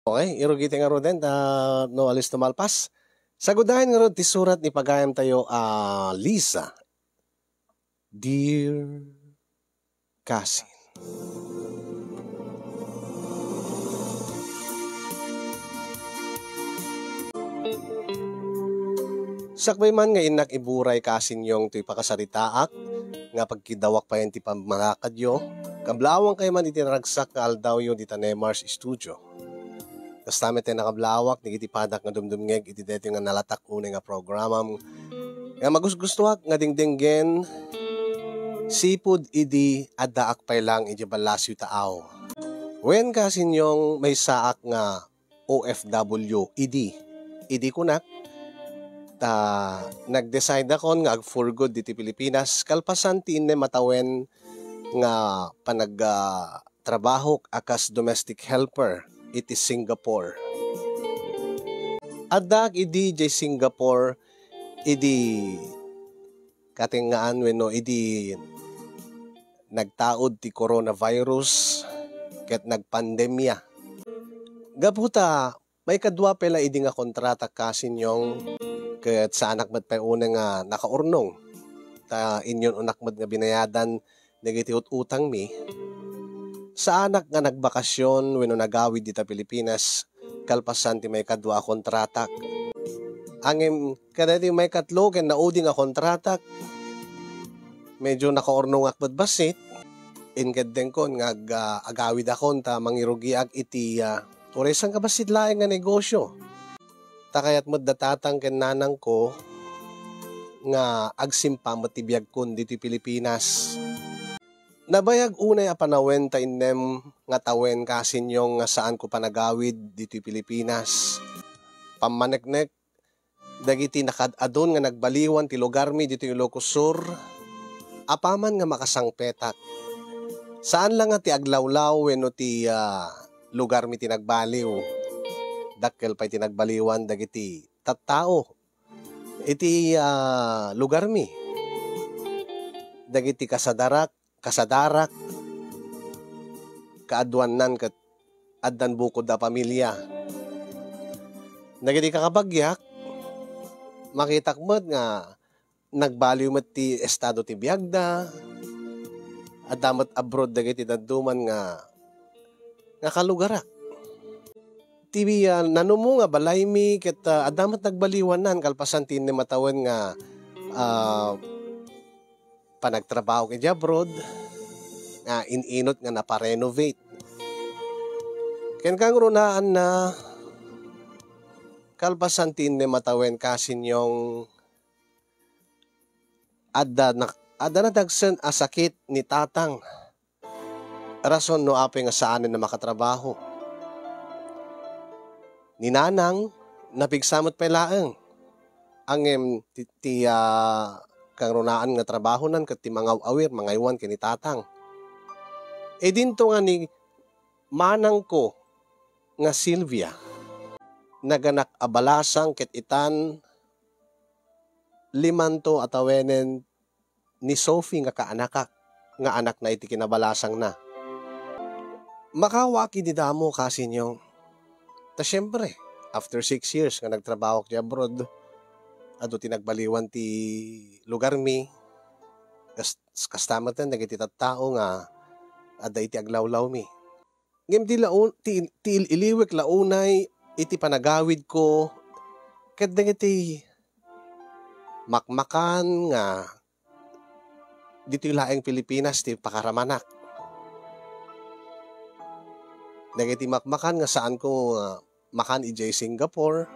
Okay, irugiti nga ro din, no alis tumalpas. Sagudahin nga ro ti surat ni pagayam tayo, Lisa. Dear Cousin. Sakbay man nga inak iburay kasin yung ti pakasaritaak, nga pagkidawak pa yan ti pamalakadyo, kablawang kayo man itinaragsak nga aldaw yung di Tanemars Studio. Kastamit tayo nakablawak, nagitipadak nga dumdumngeg, iti nga nalatak unay nga programam, nga magusgustuak nga dingdinggen, sipud idi adaak pay lang iti balasyo taaw. Wen kasin yung may saak nga OFW, idi kunak, nag-decide ako nga for good diti Pilipinas kalpasan ti inne matawen nga trabaho akas domestic helper iti Singapore. Adak idi jay Singapore idi katingaan wenno idi nagtaod ti coronavirus ket nagpandemya. Gaputa may kadwa pela idi nga kontrata kasin yung ket sa anak mat pay una nga nakaurnong ta inyon unak mat nga binayadan dagiti utang mi sa anak nga nagbakasyon wenno nagawid dita Pilipinas kalpasan ti may kadwa kontratak angem kadati may katlo ken naudi nga kontratak medyo nakaurnong akbat basit inkadden kon nga agawid akon ta mangirugiag iti oresan ka basit laeng nga negosyo. Takayat mo datatang ken nanang ko nga agsimpa matibiyag kun dito Pilipinas. Nabayag unay a panawen ta innem nga tawen kasin yung nga saan ko panagawid dito Pilipinas. Pamaneknek dagiti nakadadon nga nagbaliwan ti lugar mi dito Ilocos Sur. Apaman nga makasangpetak. Saan lang nga ti aglawlaw wenno ti lugar mi tinagbaliw. Dakkel pa'y tinagbaliwan dagiti tattao iti lugar mi dagiti kasadarak kaadwanan ket addan bukod da pamilya dagiti kakabagyak makitak met nga nagbaliw met ti estado ti biagda addamet abroad dagiti dadduman nga kalugarak TV nanumo nga balay mi ket adamat nagbaliwanan kalpasan ti ni matawan nga panagtrabaho iti abroad nga ininot nga naparenovate. Ken kang runaan na kalpasan ti ni matawen kasin yung adda na dagsen a sakit ni tatang. Rason no apeng nga saan na makatrabaho. Ni nanang napigsamot pa laeng angem ti kang runaan nga trabaho nan ket ti mangaw-awir mangaywan ken ni tatang. E dinto nga ni manang ko nga Silvia naganak abalasang ket itan limanto atawenen ni Sophie nga kaanakak nga anak na iti kinabalasang na. Makawaki di damo kasin yung ta syempre, after 6 years nga nagtrabaho ti abroad, ado tinagbaliwan ti lugar mi, kastamatan dagiti tattao nga adda iti aglawlaw mi. Ngem ti iliwek launay iti panagawid ko ket dagiti makmakan nga dito laeng Pilipinas ti pakaramanak. Dagiti makmakan nga saan ko makan ijay Singapore.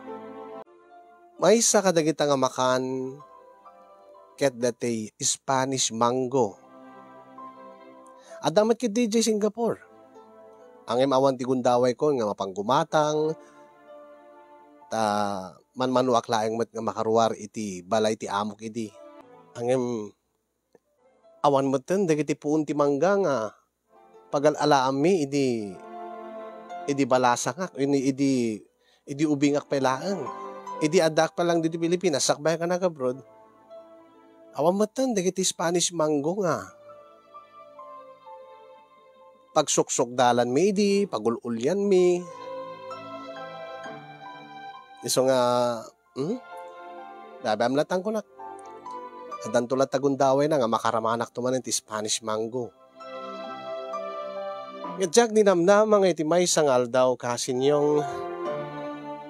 May isa kadagita nga makan ket dati Spanish mango. Adamat ket DJ Singapore. Ang awan ti gundaway ko nga mapanggumatang ta manmanuak laeng met nga makaruar iti balay ti amok idi. Ang awan meten dagiti puon ti mangga nga pagal-alaam mi idi balasa nga idi ubingak pelaeng. Idi adak pa lang dito Pilipinas sakbay ka nag-abroad. Awan meten dagiti Spanish mango nga. Pagsuksok dalan mi idi, pagululyan mi. Iso nga, hmm? Dabam latang ko na. Adan tulat tagundaway na nga makaramanak tumanin ti Spanish mango. Ngajak ninamnama nga iti may sangal daw kasin yung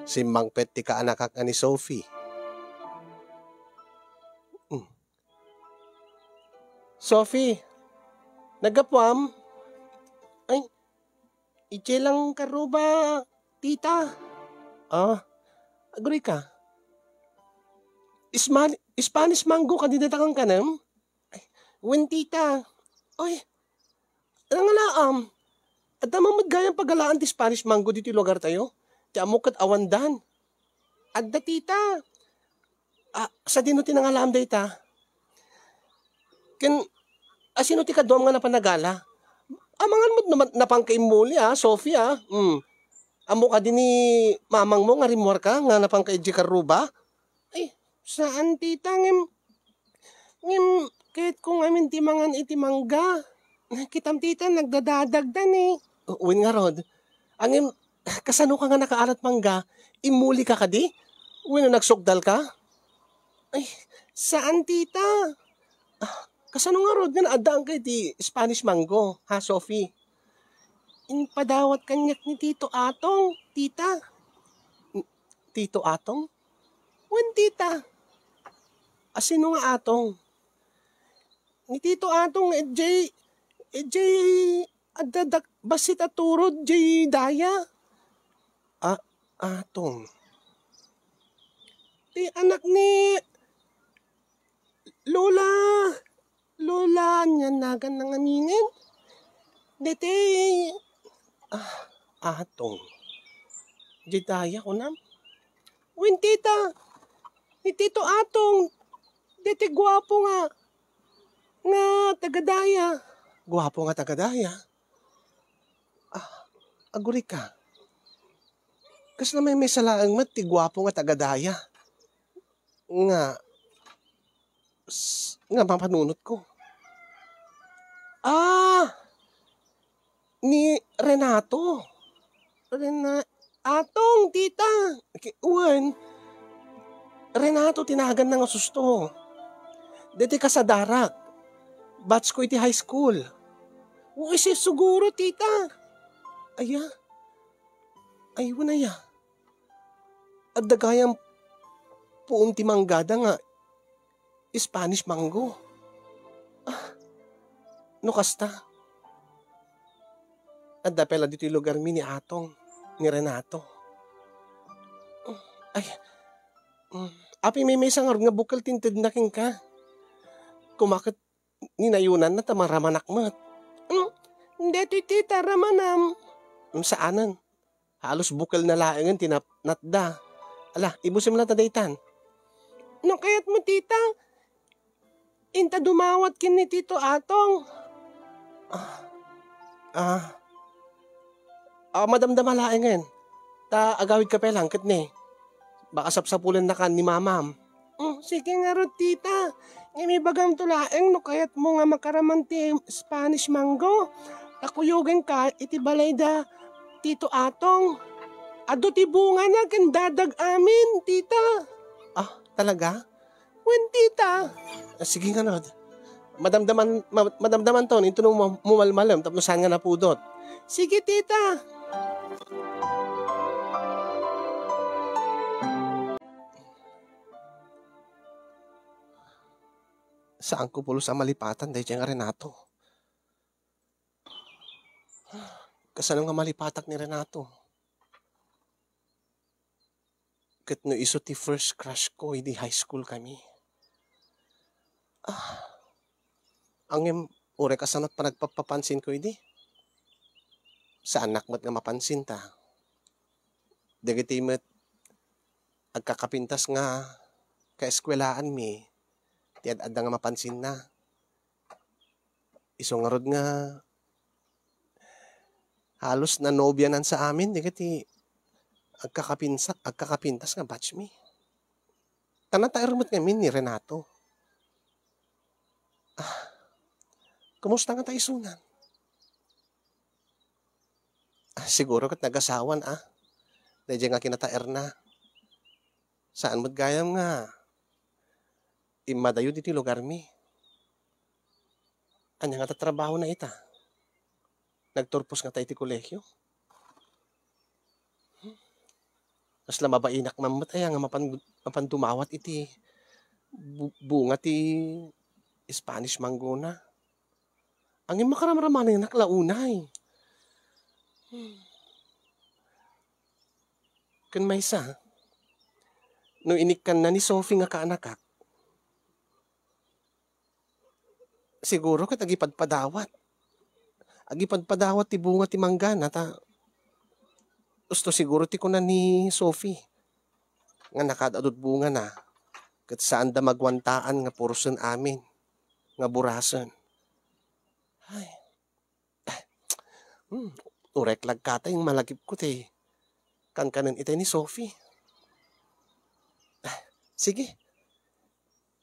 si Mangpet ti kaanakak ni Sophie. Sophie, nagapwam? Ay, ije lang karuba, tita. Agree ka? Spanish mango ka dinatang kanam? Ay, wen tita. Ay, nangalaam. At namamad gayang pagalaan ti Spanish mango dito lugar tayo. Ti amok at awandan. At da tita. Sa dino tinangalaam da ita. Sino ti kadom nga napanagala? Amangan mo naman napangkaimuli Sophie Amo ka din ni mamang mo nga rimwar ka nga napangkaidji karuba? Ay, saan tita ngim kahit kung amin ti mangan iti mangga. Kitam tita nagdadadagdan Uwin nga rod. Angim, kasano ka nga nakaalat mangga? Imuli ka di? Uwin nagsukdal ka? Ay, saan tita? Kasano nga rod nga naadaan kay ti Spanish mango, ha Sophie? Inpadawat kanyak ni Tito Atong, tita. Tito Atong? Wen tita? Sino nga Atong? Ni Tito Atong ejay adadak basit aturod jay daya. Atong. Ti anak ni Lola niya nagan ng aminin. Dete, Atong. Jidaya ko na. Win tita, ni Tito Atong. Dete gwapo nga. Nga tagadaya. Gwapo nga tagadaya? Aguri ka. Kas na may salaang mat, ti gwapo nga tagadaya. Nga mapanunot ko. Ni Renato. Atong, tita. Uwan. Renato, tinagan na nga susto. Dito ka sa darak. Batch ko iti high school. Uy, siguro, tita. Ayun na ya. At dagayang puun ti manggada nga Spanish mango. No kasta. At dapela dito yung lugar mi ni Atong, ni Renato. Api may isang nga bukal tinted na king ka. Kumakit ninayunan na tamaramanak mat. Hindi tita ramanam. Saanan? Halos bukal na laengan tinatda. Ala, ibusim na tadaytan. No kayat mo tita? Inta dumawat kin ni Tito Atong. Madamdama laengan. Ta agawid ka pelang kat ni. Baka sapsapulan na kan ni mamam. Sige nga ro tita. May bagam tulaeng no kayat mo nga makaraman ti Spanish mango. Takuyugan ka iti balay da Tito Atong. Ado ti bunga na kandadag amin, tita. Talaga? Wen tita? Sige nga Rod. Madamdaman to, ito nung mumalmalam, tapos saan nga napudot. Sige tita. Saan ko pulos ang malipatan dahil dyan nga Renato? Kasano nga malipatak ni Renato? Kat no iso ti first crush ko, hindi high school kami. Angem, ure kasanot pa nagpapapansin ko, hindi. Sa anak mo't nga mapansin ta. Dagiti mo't agkakapintas nga kaeskwelaan mi. Tiad nga mapansin na. Iso nga rod nga halos na nobyanan sa amin. Dagiti agkakapintas nga batch mi. Tanatayar mo't kami ni Renato. Kumusta nga tayo sunan? Siguro kat nagasawan Dahil nga kinataer na. Saan mo't gayam nga, imadayo diti lugar mi. Anya nga tatrabaho na ita. Nagturpos nga tayo iti kolehyo. Mas lamabainak mamat ay nga mapandumawat iti bunga ti Spanish manggona. Ang makaramraman na naklaunay. Kan may isa, no inikan na ni Sophie nga kaanakak, siguro kat agipadpadawat. Agipadpadawat ti bunga ti manggana ta. Gusto siguro ti kunan ni Sophie. Nga nakadadot bunga na. Kat saan da magwantaan nga purusan amin. Nga burasan. Ay. Urek lagkata yung malagip ko ti. Kankanan itay ni Sophie. Sige.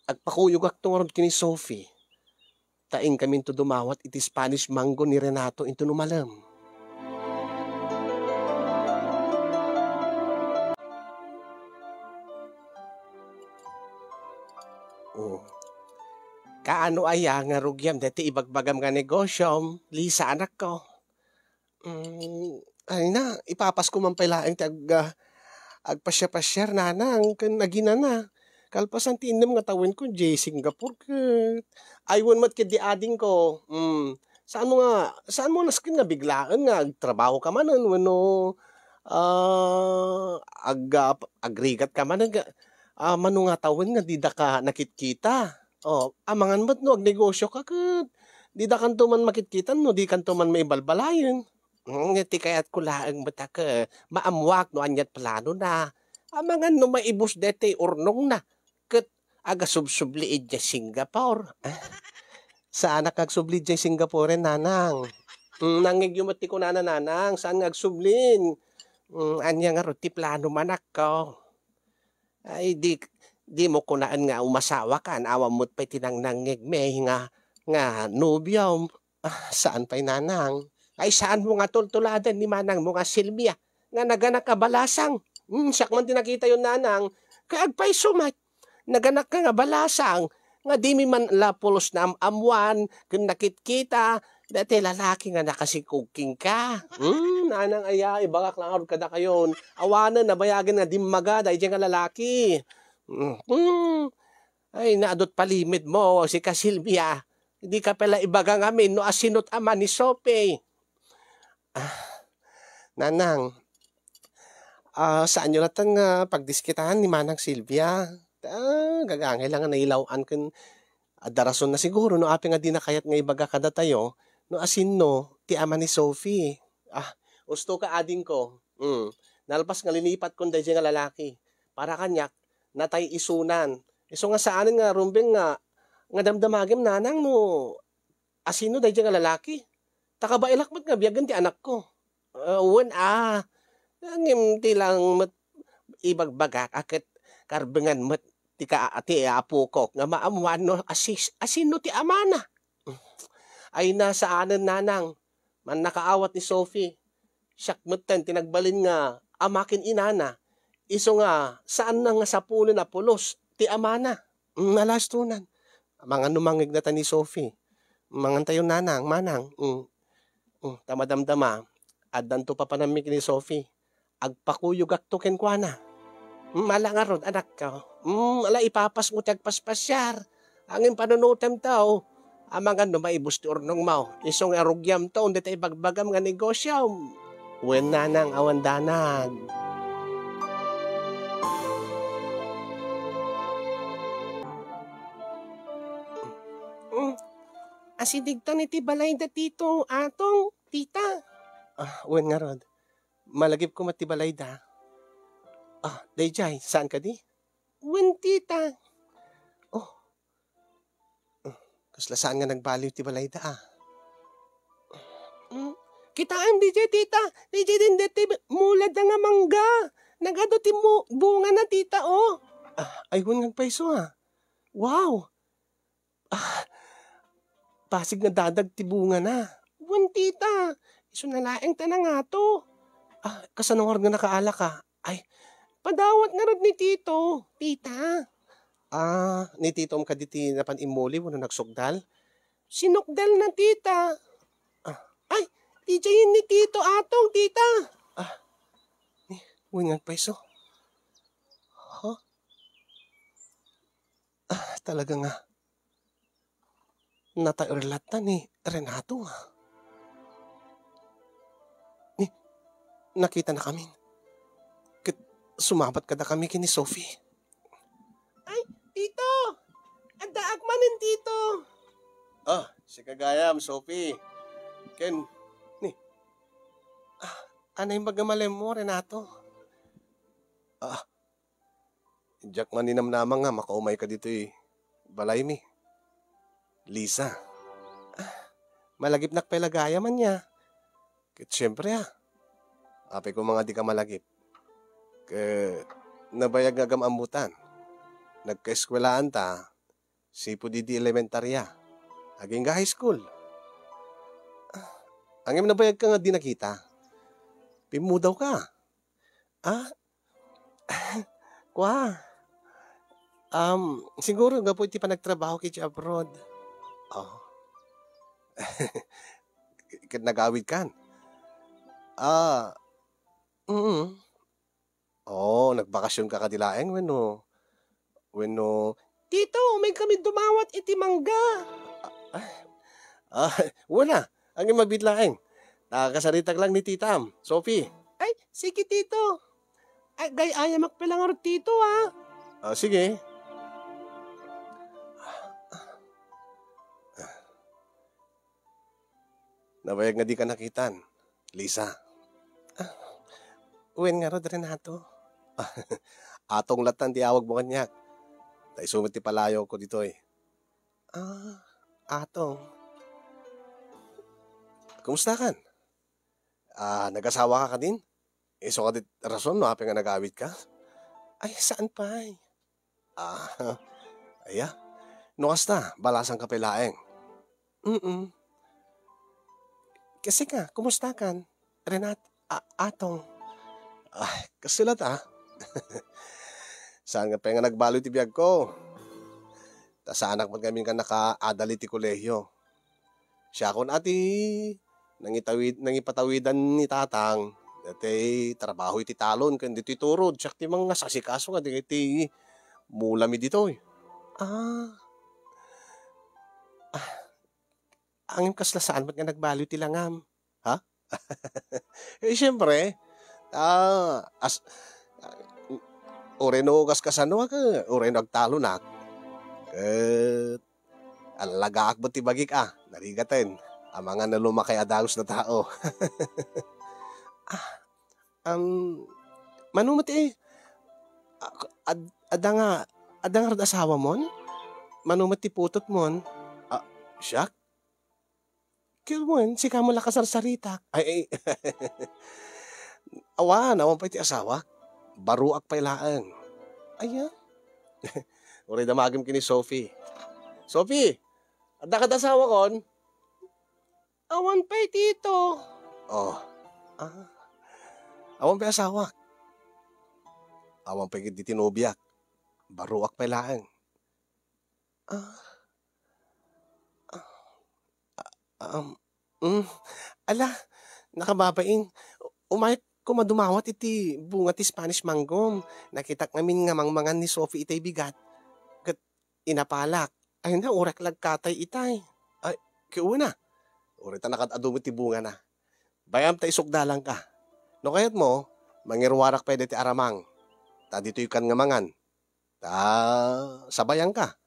Agpakuyog ak tungarod kini Sophie. Taing kami to dumawat iti Spanish mango ni Renato into numalam. Kaano aya nga rugyam dati ibagbagam nga negosyo, Lisa anak ko. Ay na, ipapas ko man pala ang agpasya-pasyar nanang kan nagina na. Kalpasan tinam nga tawin ko, Singapore ket. Aywan mat ket di ading ko. Saan mo naskin nga biglaan nga trabaho ka man wano agrigat ka man mano nga tawin nga di da ka nakitkita. Amangan mat no agnegosyo ka ket. Di da kanto man makitkitan no di kanto man maibalbalayon. Ngiti kayat ko laang bata ka maamwak no anyat plano na. Amangan no maibus dete urnong na. Ket aga subsubliid ja Singapore. Saan nakagsubli ja Singapore nanang? Nangigyumati ko nanang saan ngagsublin? Anya nga roti plano manak ko. Ay di mo kunaan nga umasawa kan awam mo't pa'y tinangnangig may nga nobyo. Saan pa'y nanang? Ay saan mo nga tultuladan ni manang mo nga Silvia nga naganak ka balasang. Siyak man tinakita yun nanang. Kaagpay sumat. Naganak ka nga balasang. Nga di mi man lapulos na amuan. Kung nakitkita. Dati lalaki nga nakasikuking ka. Nanang aya. Ibagak lang arod ka na kayon. Awanan na bayagan nga di magada. Ija nga lalaki. Ay naadot palimid mo. Si ka Silvia. Hindi ka pala ibagang amin. No asinot ama ni Sophie. Nanang, saan nyo natang pagdiskitahan ni Manang Silvia? Gagangay lang nga nailawan kan darason na siguro no api nga di na kayat nga ibaga kada tayo no asin no ti ama ni Sophie. Usto ka ading ko. Nalpas nga linipat kon dahil nga lalaki. Para kanyak natay isunan. Iso nga saan nga rumbeng nga damdamagim nanang no asin no dahil nga lalaki. Takabailak mat nga biyagan ti anak ko. Ngim ti lang mat ibagbagak akit karbengan mat ti apo ko nga maamuan no asino ti amana. Ay nasaanan nanang man nakaawat ni Sophie. Siyak matan tinagbalin nga amakin inana. Iso nga saan na nga sapulo na pulos ti amana. Nalastunan. Mga numangig na ta ni Sophie. Mangan tayo nanang manang. Tamadamdama, adan to papanamik ni Sophie. Agpakuyog ak to kenkwana. Malangarod, anak ka. Ala ipapas mo tagpaspasyar. Angin panunutem tao. Amangan no maibus ti urnong mau. Isong arugyam to, hindi tayo bagbagam nga negosyo. Wen nanang awan danag. Asidigtan iti balay da tito, atong, tita. Wen nga rod. Malagip ko matibalay da. Dayjay, saan ka di? Wen, tita. Kasla saan nga nagbaliw ti balay da Kitaan di jay, tita. Di jay din deti mulad da nga mangga. Nagado ti bunga na, tita, Ay, wen nga paiso, Wow. Pasig nga dadag ti bunga na. Wen, tita. Iso nalaeng ta na nga to. Kasanong nga nakaala ka? Ay, Padawat nga rod ni Tito. Tita. Ni Tito ka diti na panimuli mo na nagsugdal? Sinukdal na tita. Ay, tita yun ni Tito atong, tita. Wingan peso. Huh? Talaga nga. Nataurlatan ni Renato. Nakita na kami. Sumabat ka na kami kini Sophie. Ay, Tito! Adaak manin, Tito! Si kagayam, Sophie. Ken, ano yung magamalem mo, Renato? Jack maninam namang nga, makaumay ka dito balay mi. Lisa. Malagip nak pelagaya man niya. Kit syempre ape ko mga di ka malagip. Nabayag nga gamambutan. Nagkaeskwelaan ta, sipo di elementarya. Aging ga high school. Angim nabayag ka nga di nakita. Pimudaw ka. Kwa. Siguro nga po iti pa nagtrabaho kiti abroad. Nagawid kan. Nagbakasyon ka kadilaeng Weno. Tito, may kami dumawat iti mangga. Wala. Ang magbitlaeng. Nakakasaritag lang ni Titam. Sophie. Ay, sige Tito. Ay, gaya magpilangar Tito sige. Nabayag nga di ka nakitan. Lisa. Uwen nga rod, Renato. Atong latan di awag mo kanyak. Tay sumit ti palayo ko dito Atong. Kumusta kan? Nag-asawa ka din? So ka dit rason no, api nga nag-awit ka? Ay, saan pa Aya. No kasta, balasang kapilaeng. Kasi ka, kumusta kan? Renat, Atong. Kasulat Saan nga pa nga nagbalo ti biyag ko? Ta sa anak man kami ka naka-adali ti kolehyo. Siya kon nangipatawidan ni tatang. Dati trabaho iti talon kan dito iturod. Siya ti mga sasikaso nga di mulami dito Angin kasla saan ba't nga nagbalo ti langam? Siyempre, oreno kas kasano ka, oreno agtalo nak. Alagaak ba ti bagik narigaten. Ang mga nalumakay adagos na tao. Manumati adang rad asawa mon? Manumati putot mon? Siyak? Kilmon, si kamo lakasarsarita. Ay. Awan pa iti asawa. Baruak pailaan. Aya. Uri damagim kini Sophie. Sophie, ada ka asawa kon? Awan pa tito. Awan pa asawa. Awan pa iti tinubyak. Baruak pailaan. Ala, nakababain. Umayat ko madumawat iti bunga ti Spanish manggom. Nakita ngamin nga mangmangan ni Sophie itay bigat. Kat inapalak. Ay na, urak lagkatay itay. Ay, kiuna. Urita nakatadumot ti bunga na. Bayam ta isukdalang ka. No kayat mo, mangirwarak pwede ti aramang. Ta dito ikan nga mangan. Ta sabayang ka.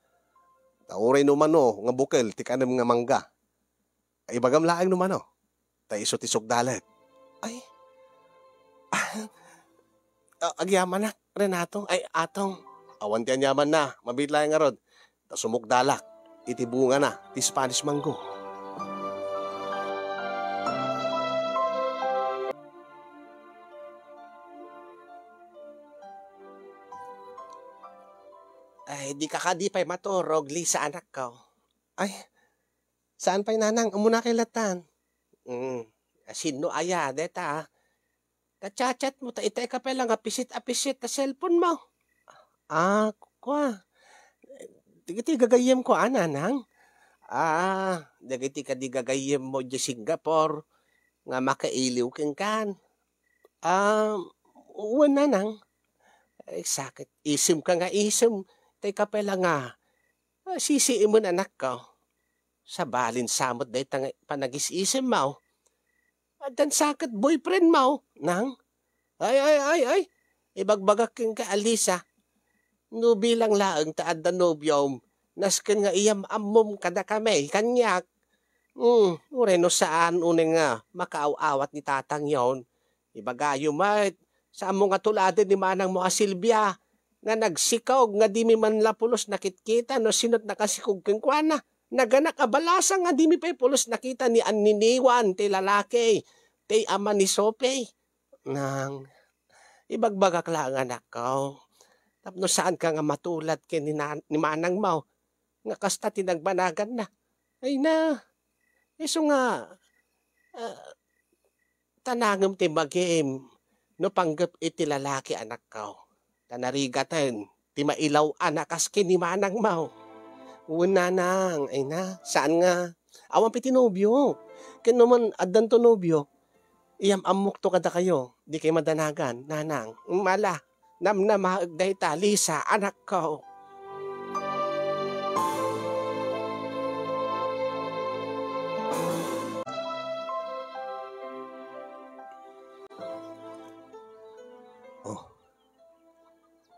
Ta uray numano, nga bukel, ti kanem nga mangga. Ay bagam laang numano. Ta iso ti sukdalet. Ay, agyaman na, Renato. Ay, atong. Awan ti anyaman na, mabitlayan nga rod. Ta sumukdalak, iti bunga na, ti Spanish mango. Ay, di ka kadipay maturog, Lisa anak ko. Ay, saan pa'y nanang? Umuna kay latan. Sino aya, deta Kachat mo, ta itay ka pala nga pisit-apisit ta cellphone mo. Ah, kwa. Digiti gagayem ko, nang. Dagiti ka di gagayem mo di Singapore, nga makailiw ken kan. Uwan na nang. Ay, sakit. Isim ka nga isim. Tay ka pala nga. Sisiim mo anak ko. Sa balin samot day panagis-isim mo. Dan sakit boyfriend mo. Nang. Ay. Ibagbagak ken ka Alisa. No bilang laeng taad da nobyom. Nasken nga iyam ammom kada kami. Kanyak. Ureno saan uneng nga makaaw-awat ni tatang yon. Ibagayo mat. Sa amo nga tuladen ni manang mo Silvia. Nga nagsikaw nga di mi man lapulos nakitkita no sinot nakasikog keng kuana. Naganak abalasa nga di mi pa'y pulos nakita ni Anniniwan ti lalaki. Ti ama ni Sope. Nang ibagbagak lang anak ko. Tapno saan ka nga matulad ken ni manang mo. Nga kasta tinagbanagan na. Ay na. Iso nga. Tanangem ti magim. No panggap iti lalaki anak ko. Tanarigatan. Ti mailaw anakas ken ni manang mo. Una nang. Ay na. Saan nga? Awan piti nobyo. Ken naman addan to nobyo. Iyam amok to kada kayo. Di kayo madanagan. Nanang. Mala. Namnamaag day ta. Lisa. Anak ko. Oh.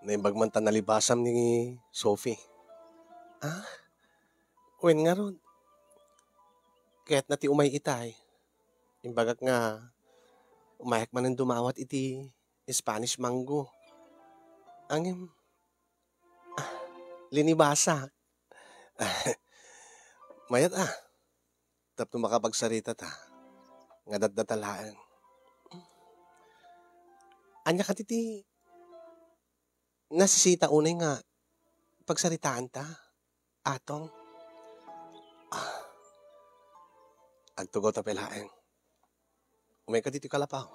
Naimbag man ta nalibasam ni Sophie. Wen nga ron. Kaya't nati umay itay. Imbagak nga umayak man ang dumawat iti Spanish mango. Angim linibasa. Mayat tapno makapagsarita ta. Nga datdatalaan. Anya ka titi nasisita unay nga pagsaritaan ta. Atong. Agtugaw ta pelaeng. Umay ka dito kalapaw.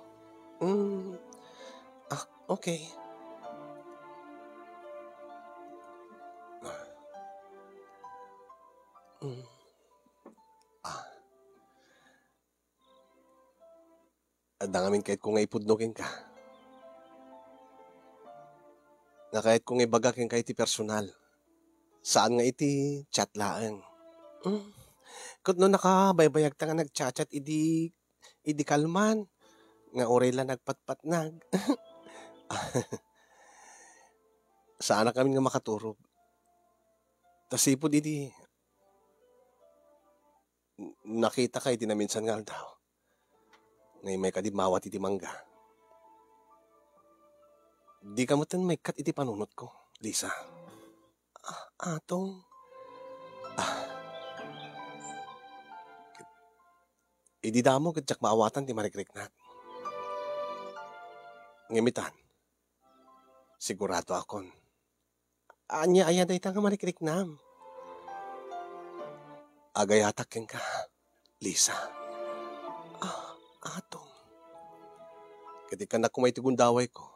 Okay. Adangamin kahit kung ipudnokin ka. Nga kahit kung ibagakin ka iti personal. Saan nga iti chat laeng. Kut no nakabaybayag ta nga nagchat-chat idi kalman. Nga oray lang nagpatpatnag. Saan na kami nga makaturog. Tasipod idi. Nakita ka iti na minsan nga daw. Ngay may kadimawat iti mangga. Di ka mo may kat iti panunot ko, Lisa. Atong. Idi damo kitsak maawatan ti marikriknat. Ngimitan. Sigurado akon. Anya day ta nga marikriknam. Agayatak ken ka, Lisa. Atong. Ketika na kumay ti gundaway ko.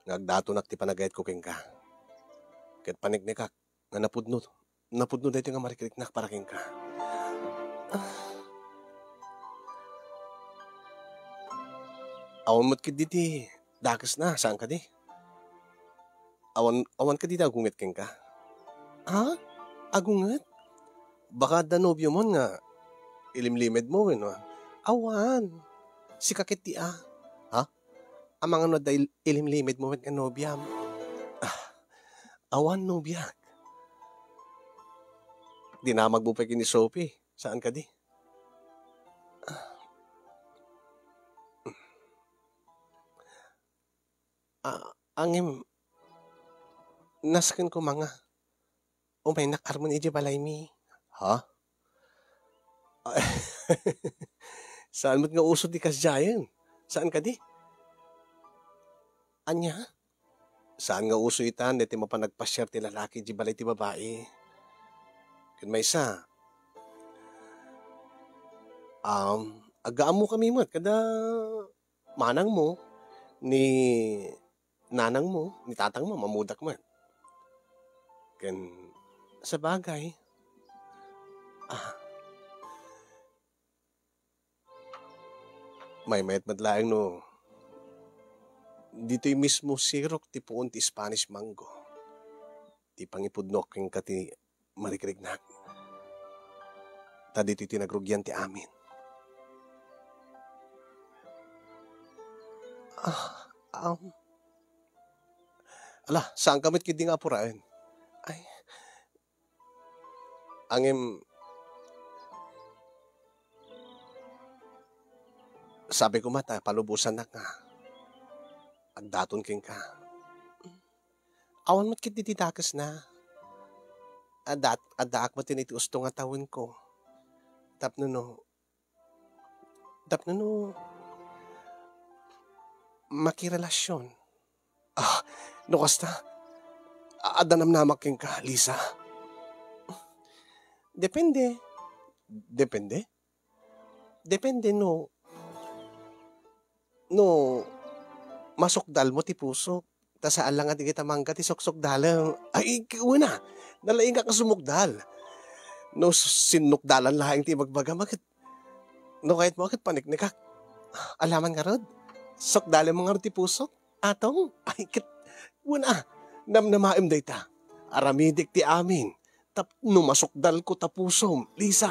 Ngagdato nak ti panagayat ko ken ka. Ket panignikak nga napudno day ti nga marikriknak para ken ka. Awan mo't kid diti dakas na saan ka di? Awan ka diti agunget ken ka. Agunget? Baka danobyo mo nga ilimlimed mo awan. Si kakit ti amang ano dahil ilimlimid mo nga nobyam. Awan nobyak. Di na magbupay ni Sophie. Saan ka di? Angim. Nasken ko mga. Umay nakarmon iji balay mi. Saan mo't nga usod di kasyayan? Saan ka di? Anya? Saan nga uso itan? Deti mapanagpasyar ti lalaki di balay ti babae. Kun may isa. Agaan mo kami mo, kada manang mo, ni nanang mo, ni tatang mo, mamudak man. Ken, sa bagay, ah, may mayat madlaeng no, dito'y mismo sirok ti puon ti Spanish mango. Ti pangipudnok yung kati marikrignak. Ta dito'y tinagrugyan ti amin. Ah, ala, saan kamit kidi nga apurain? Ay, angem, sabi ko mata, palubusan na nga. Agdaton king ka. Awan mo't kit dititakas na. Adaak mo tiniti usto nga tawin ko. Tapno no, makirelasyon. No kasta, adanam namak king ka, Lisa. Depende. Depende no, masukdal mo ti puso. Ta saan lang nga di kita mangga ti soksokdalang. Ay, una, nalaing ka kasumukdal. No, sinukdalan lahing ti magbaga, makit, no kahit mo, akit paniknikak. Alaman nga rod, sokdalan mo nga rod ti puso. Atong, ay, kit, una, namnamaim day ta. Aramidik ti amin. Tap, no masukdal ko ta pusom, Lisa.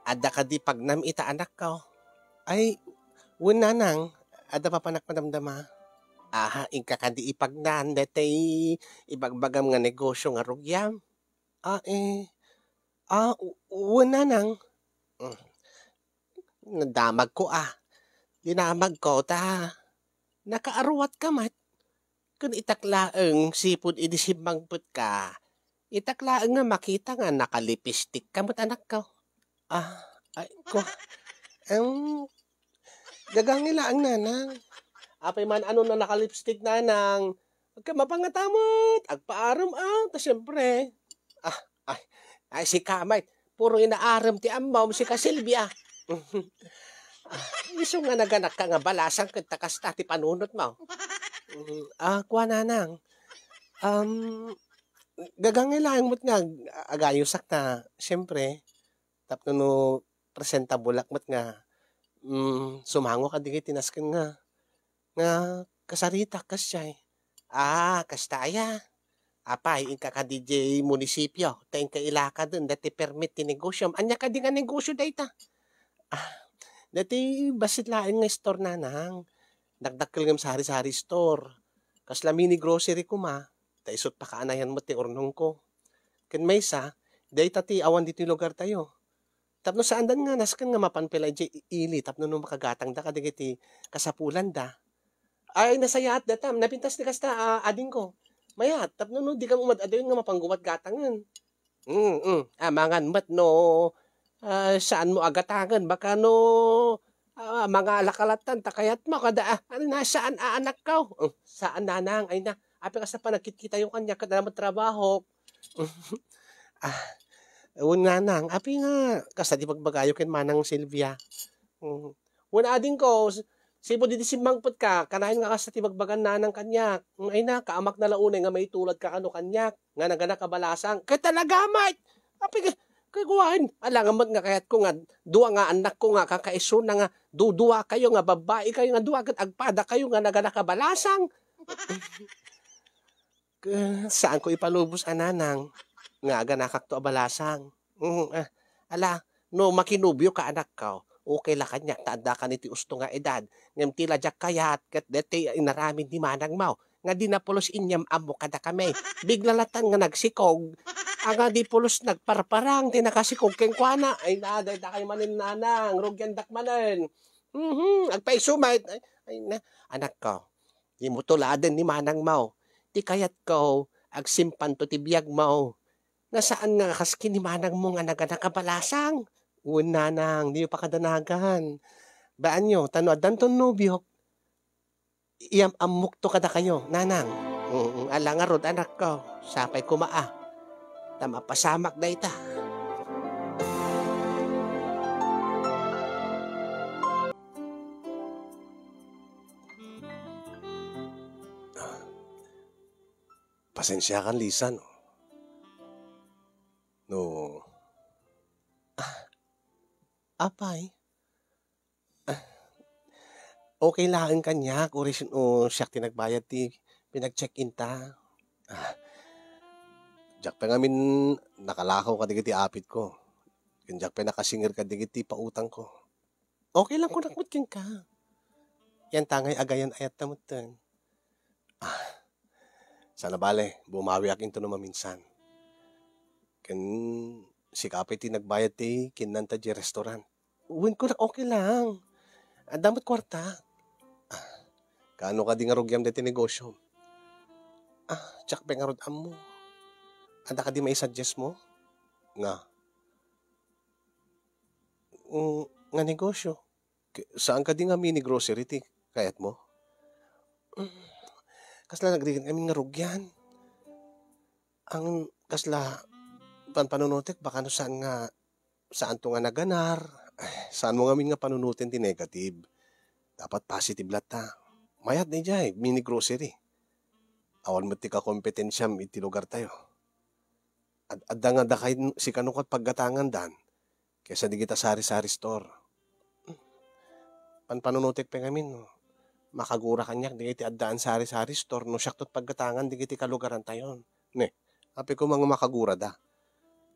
Ada ka di pagnam ita anak ka. Ay, wala nang, ada pa panak madamdama. Aha, ingka ka di ipagnan, detay ibagbagam nga negosyo nga rugyam. Wala nang. Nadamag ko Dinamag ko nakaaruwat ka mat. Kung itaklaang sipod idisimbangput ka, itaklaang nga makita nga nakalipistik ka mat anak ka. Ay, ko. Gagangila ang nanang. Apay man ano na nakalipstick nanang. Agka mapangatamot. Agpaaram ta siyempre. Ay, si Kamay. Puro inaaram ti amaw si Kasilvia. Iso nga naganak ka nga balasang kagtakas ta ti panunot mo. Kuha nanang. Gagangila ang mo't nga agayusak na siyempre. Tapno no presentabulak mat nga sumango ka digit tinasken nga kasarita kasyay. Kastaya. Apay inka ka DJ munisipyo. Taing ka ilaka dun dati permit ti negosyo. Anya ka di nga negosyo dayta. Dati basit laing nga store na nang. Nagdakkel ngam sari-sari store. Kasla mini grocery ko ma. Taisot pa kaanayan mo ti urnong ko. Ken may sa, dayta ti awan dito lugar tayo. Tapno saan dan nga, naskan nga mapanpilay di ili, tapno nung makagatang da kadigiti kasapulan da. Ay, nasayat datam, napintas ni kasta ading ko. Mayat, tapno no, di ka umadayon nga mapanggumat gatangan. Mangan mat no, saan mo agatangan, baka no, mga alakalatan, takayat mo, kada, saan anak ka? Saan nanang, ay na, api ka sa panagkit-kita yung kanya, kada naman trabaho. Una nang, api nga, kasa di pagbagayo ken manang Silvia. Una ading ko, sibo di simbangpot ka, kanahin nga kasa ti bagbagan nanang kanyak. Ay na, kaamak na launay nga may tulad ka kano kanyak, nga nagana kabalasang. Kaya talaga, mate! Api ka, kagawain. Alangamot nga kayat ko nga, duwa nga anak ko nga, kakaiso na nga, duwa kayo nga, babae kayo nga, duwa agpada kayo nga, nagana kabalasang. Saan ko ipalubos ananang? Nga aga nakakto abalasang. No makinubyo ka anak ka. Okay la kanya taanda ka niti usto nga edad. Ngem tila jak kayat ket dete inaramin di manang maw. Nga di na pulos inyam amo kada kami. Biglalatan nga nagsikog. Aga di pulos nagparparang ti nakasikog ken kuana. Ay naday da kay manin nanang rugyan dakmanen. Agpaisumay ay na anak ko. Di mo tuladen ni manang maw. Di kayat ko agsimpan to ti biyag maw. Nasaan nga kaskin ni manang mo nga naganakabalasang? Una nang, di pa kadanagan. Baan nyo, tanood danton nobyo. iyam amok to kada kayo, nanang. Alanga rod anak ko, sapay kumaa. Tama pasamak da ita. Pasensya kan, Lisa, no? No. Apay? Okay lang kanya, oras o siya tinagbayad ti pinag-check-in ta. Diyak pa ngamin nakalakaw ka digiti apit ko. Diyak pa nakasingir ka digiti pautang ko. Okay lang kung nakmutkin ka. Yan tangay agayan ayat tamutan. Sana bale, bumawi akin to naman minsan. Ken si kapit ti nagbayad ti kinanta di restaurant. Uwin ko na okay lang. Damot kwarta. Kaano ka di nga rugyam dati negosyo? Tsak pa nga rod mo. Ada ka di may suggest mo? Nga. Nga negosyo. Saan ka di nga mini grocery ti kayat mo? Kasla nagdigin kami nga rugyan. Ang kasla panunutik baka no saan to nga naganar. Saan mo ngamin nga panunutin ti negative. Dapat positive lata. Mayat na jay, mini grocery. Awan mo ti ka kompetensyam iti lugar tayo. Adda nga da kayo si kanukot paggatangan dan. Kesa di kita sari-sari store. Panunutik pa ngamin, no? Makagura kanyak, di kiti addaan sari-sari store, no siyak tot paggatangan, di kiti kalugaran tayo. Ne, api ko mga makagura da.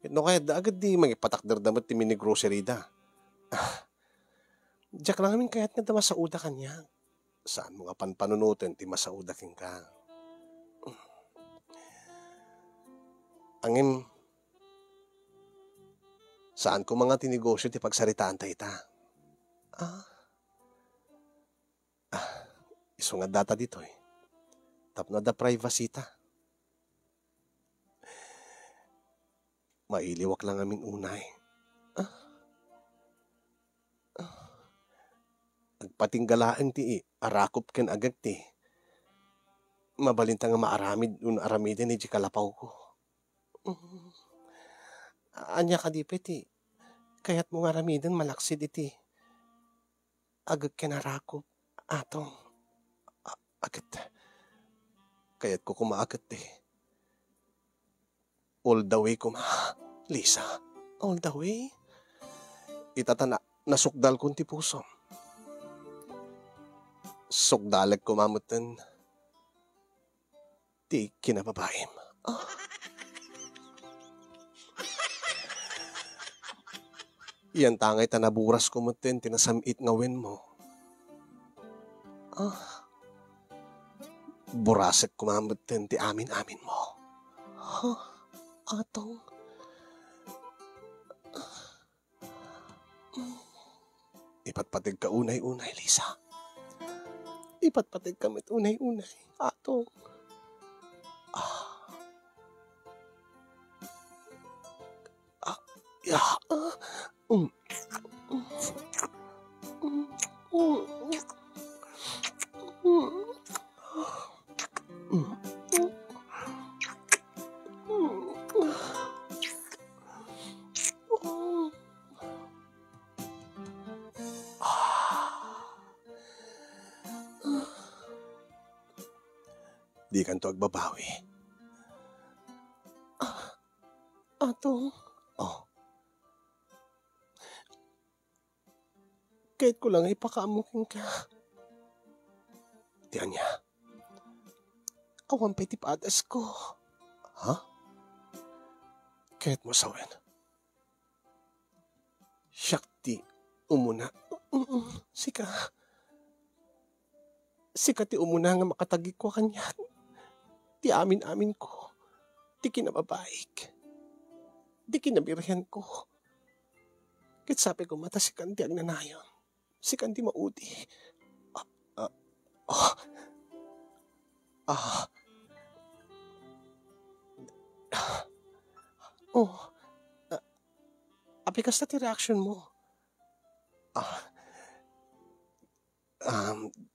No kaya da agad di magipatakder damat ti mini grocery da. Diyak lang amin kaya't nga da masauda kanyak. Saan mo nga panunutin ti masauda king ka. Angin, saan ko mga tinegosyo ti pagsaritaan tayo ta? Iso nga data dito eh. Tapno da privacy ta. Mailiwak lang amin unay. Agpatinggalaan ti arakop ken agad ti. Mabalinta nga maaramid aramidin ni kalapaw ko. Anya ka di peti. Kaya't mo nga aramidin malaksid iti. Agad ken arakop. Atong. Agad. Kaya't ko kumaagat eh. All the way Lisa. All the way. Itatana. Nasukdal kong ti puso. Sukdalag kumamutan. Ti kinababaim. Iyan tangay tanaburas kumutin. Tinasamit ngawin mo. Burasek kumamutin. Ti amin-amin mo. Atong. Ipatpatig ka unay-unay, Lisa. Ipatpatig kamit unay-unay. Atong. Di kanto agbabawi. Atong. Kahit ko lang ipakaamukin ka. Tiyan niya. Awan pa itipadas ko. Kahit mo sawin. Shakti umuna. Sika ti umuna nga makatagi ko kanya. Ti amin-amin ko. Ti kinababaik. Ti kinabirhan ko. Kahit sabi ko mata si Kandi ang nanayon. Si Kandi maudi. Apikas na ti reaction mo.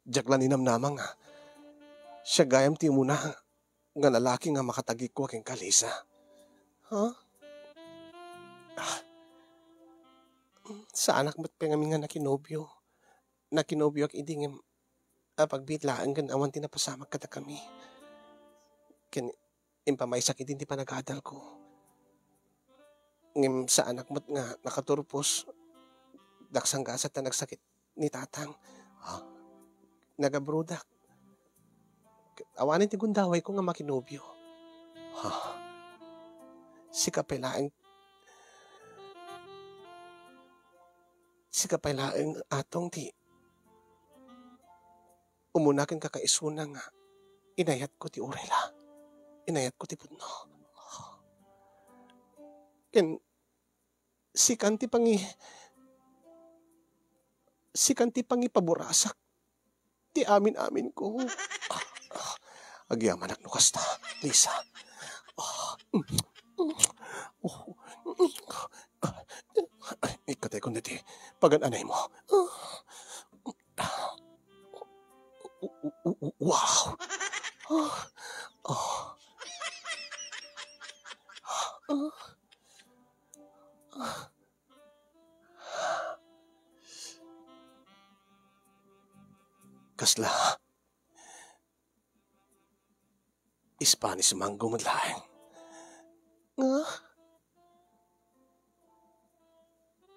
Diyak lang ninamnamang Siya gayam ti muna nga lalaki nga makatagi ko aking kalisa. Ha? Sa anak mo't pengami nga nakinobyo. Nakinobyo ak iding pagbitlaan kan awan tinapasamak kada kami. Ken impamaysak idin ti panagadal ko. Ngem sa anak mo't nga nakaturpos daksang gasat na nagsakit ni tatang. Nagabrudak. Awanin ti gundaway ko nga makinobyo. Si kapailaeng atong ti umunakin kakaisuna nga inayat ko ti urela. Inayat ko ti pudno. Ken si kanti pangi paburasak ti amin ko. Agyaman ak nukas ta, Lisa. Ikatay ko na ti pagananay mo. Wow! Kasla Spanish mango madlaeng.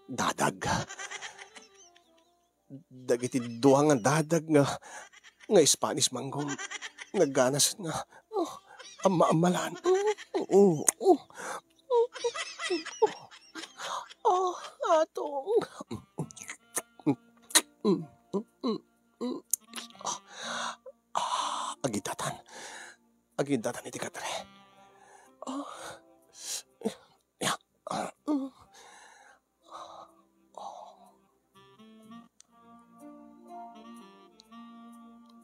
Dadag. Dagiti duwa nga dadag nga Spanish mango nagganas nga amalan. Atong. Agidatan iti katre.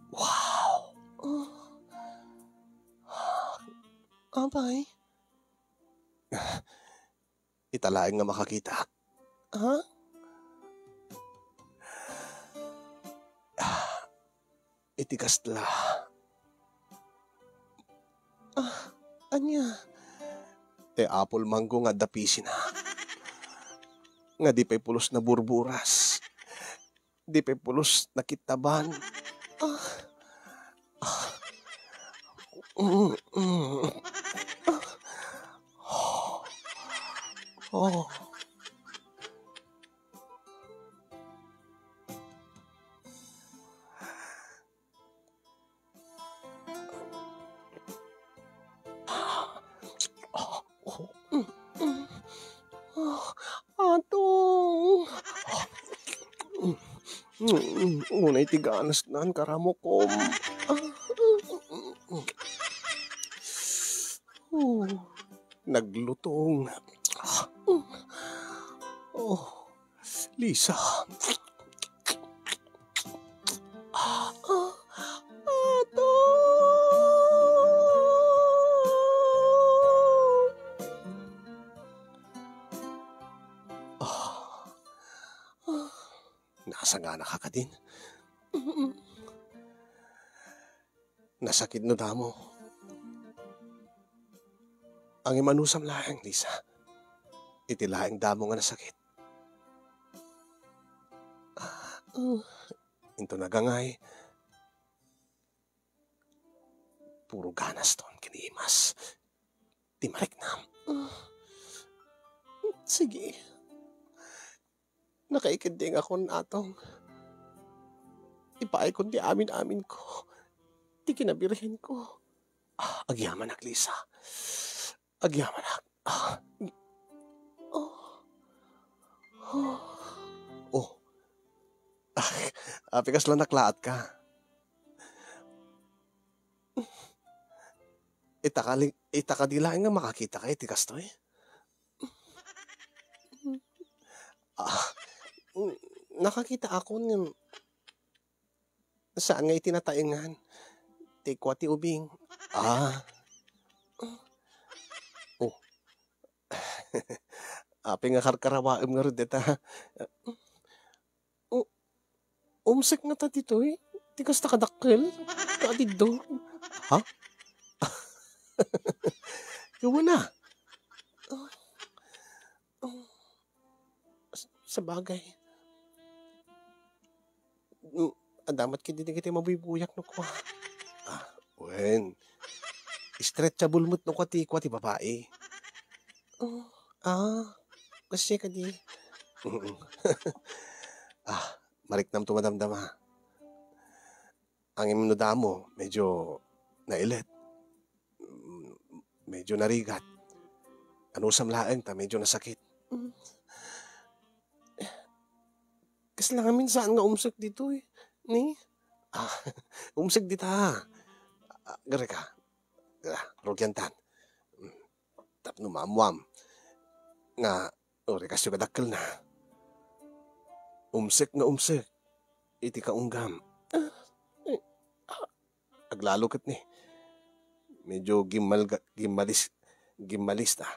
Wow! Abay? Italaing nga makakita. Ha? Itikastla. Anya? Apple mango nga dapisi na. Nga di pa'y pulos na burburas. Di pa'y pulos na kitaban. Atong. Unay tiganas na ang karamokom. Naglutong. Lisa. Nasa nga nakakadin. Nasakit no damo. Ang imanusam laeng, Lisa. Iti laeng damo nga nasakit. Into nagangay. Puro ganas ton kinimas. Timarek na. Sige. Nakaikinding ako natong. Ipaay kundi amin-amin ko. Di kinabirhin ko. Agyaman ak, Lisa. Agyaman ak. Pikas lang naklaat ka. Itakadila nga makakita ka, itikas to eh. Nakakita ako ng saan nga itinataingan. Tikwa ti ubing. Api nga karkarawaim nga rin dita. Umsek nga ta dito eh. Tikas takadakkel. Kadiddo. Ha? Gawa na. Ah, ah, sa bagay. Damat kiti mabubuyak no ko. Wen. Stretchable mo't no kwati kwati babae. Oh, kasi ka di. Mm. Mariknam tumadamdama. Ang imunod mo, medyo nailit. Medyo narigat. Ano samlaeng ta, medyo nasakit. Kasi lang amin saan nga umsak dito eh. Ni? Umsak dito ha. Gari ka. Rogyantan. Tap no mamuam. Nga, ori kasyo kadakkel na. Umsak nga umsak. Iti ka unggam. Aglalo kat ni. Medyo gimalis na.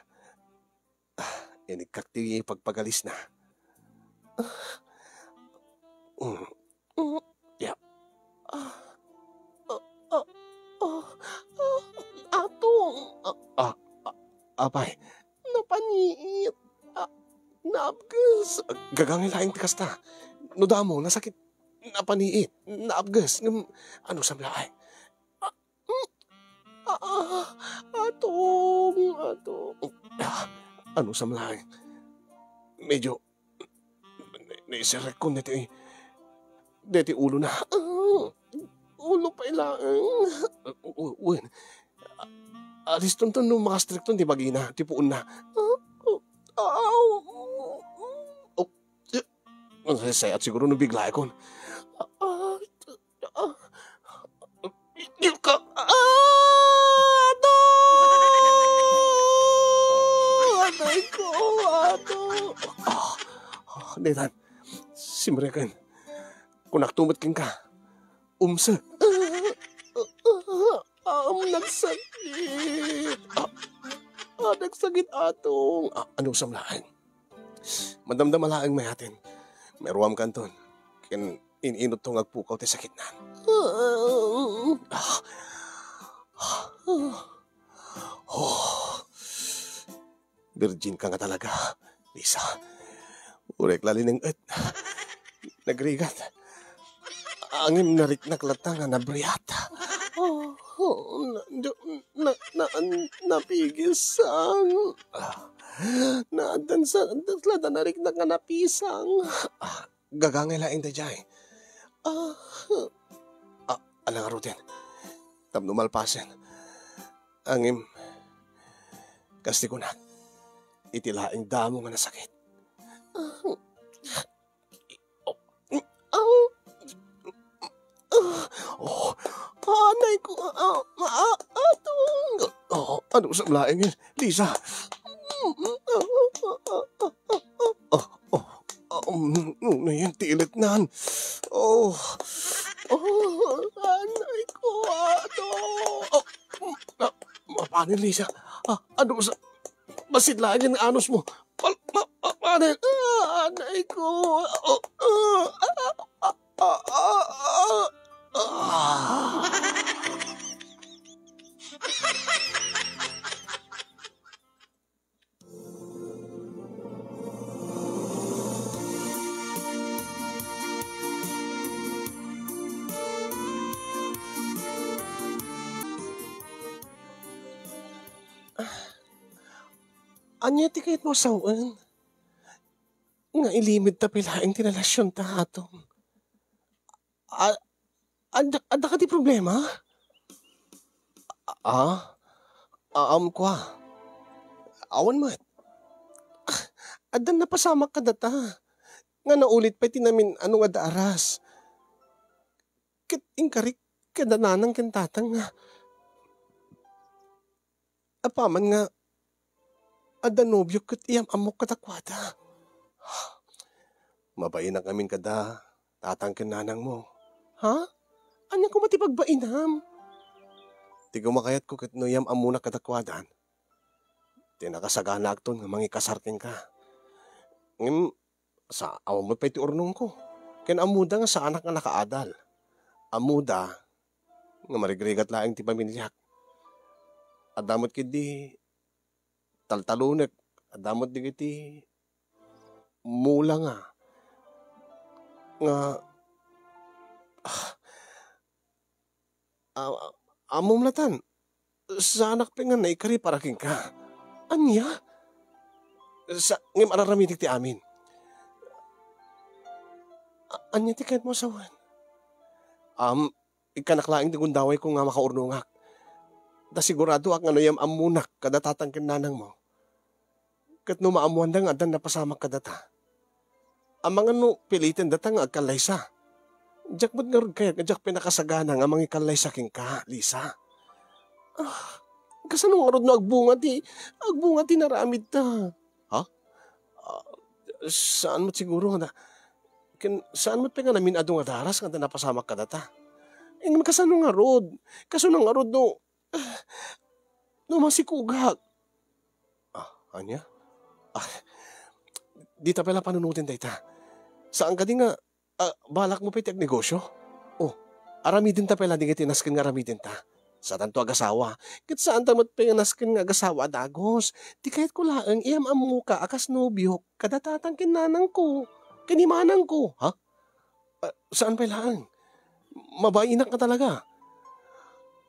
Inikakti pagpagalis na. Yeah. Atong. Apay. Napaniit. Naabgas. Gagangin laing tikas na. Nuda mo, nasakit. Napaniit. Naabgas. Ano sa mlaay? Atong. Ano sa mlaay? Medyo naisirek ko deti ulo na. Ulo pa ilang. Uwin. Alis tonton no mga strikton di bagina. Tipuun na. Say at siguro no bigla akon. Yung ka. Atay ko. Netan. Simrekan. Kung naktumot king ka. Umsa. Nagsakit. Nagsakit atong. Ano sa mlaan? Madamdam malaang may atin. Meruam kanton. Kin ininot tong agpukaw ti sakit na. Virgin ka nga talaga, Lisa. Urek lali ng nagrigat. Angin narik naklatang nga nabriyat. Napigisan. Nadansan narik na nga napisang. Gagangay laing da jay. Alang arutin. Tapno malpasen. Angim. Kasti ko na. Itilaing damo nga nasakit. Anay ko. Atong. Ano sa mlaing yun? Lisa. Ano yan? Tilit nan. Anay ko. Paano Lisa? Ano sa... Basit lagi ng anos mo. Paano? Anay ko. Anya ti kahit mo sawan. Nga ilimid ta pilaing tinalasyon ta atong. Ada ka ti problema? Kwa. Awan mo. Adan napasamak ka data. Nga naulit pa tinamin ano nga daaras. Kit ingkarik kadananang kentatang nga. Apaman nga adanobyo kat iyam amok katakwada. Mabain ang kaming kada, tatangkin nanang mo. Ha? Anya ko matipagbainam? Ti gumakayat ko kat no iyam amuna katakwadan. Tinakasagana akton nga mangikasarkin ka. Ngim, sa awam mo pa iti urnong ko. Ken amuda nga sa anak nga nakaadal. Amuda nga marigrigat laing ti pamilyak. Adamot kidi taltalunek, adamot di kiti mula nga ah, amom latan, sa anak pa nga na ikari paraking ka. Anya? Sa ngem araramitik ti amin. Anya ti kahit mo sawan. Ikanaklaing ti gundaway ko nga makaurnungak. Da sigurado ak nga yam amunak kada tatangkin nanang mo. Kat no maamuan da nga adan napasamak kadata. Ang mga no pilitin data nga agkalaysa. Diyak mo't nga kaya diyak pinakasagana nga mga ikalaysa king ka, Lisa. Kasano nga rod no agbunga ti naramid ta. Ha? Saan mo't siguro nga saan mo't pa nga namin ado nga daras nga napasamak kadata. Kasano nga rod? Kasano nga rod no masikugak. Anya? Di ta pala panunutin day ta. Saan ka di nga, balak mo pa iti negosyo? Aramidin ta pala di nga tinaskin nga aramidin ta. Sa tanto agasawa. Kit saan ta mat pa nga naskin nga agasawa dagos. Di kahit ko laang iam-amu ka akas nobyo kadatatang kinanang ko. Kinimanang ko. Ha? Saan pa laang? Mabainak ka talaga.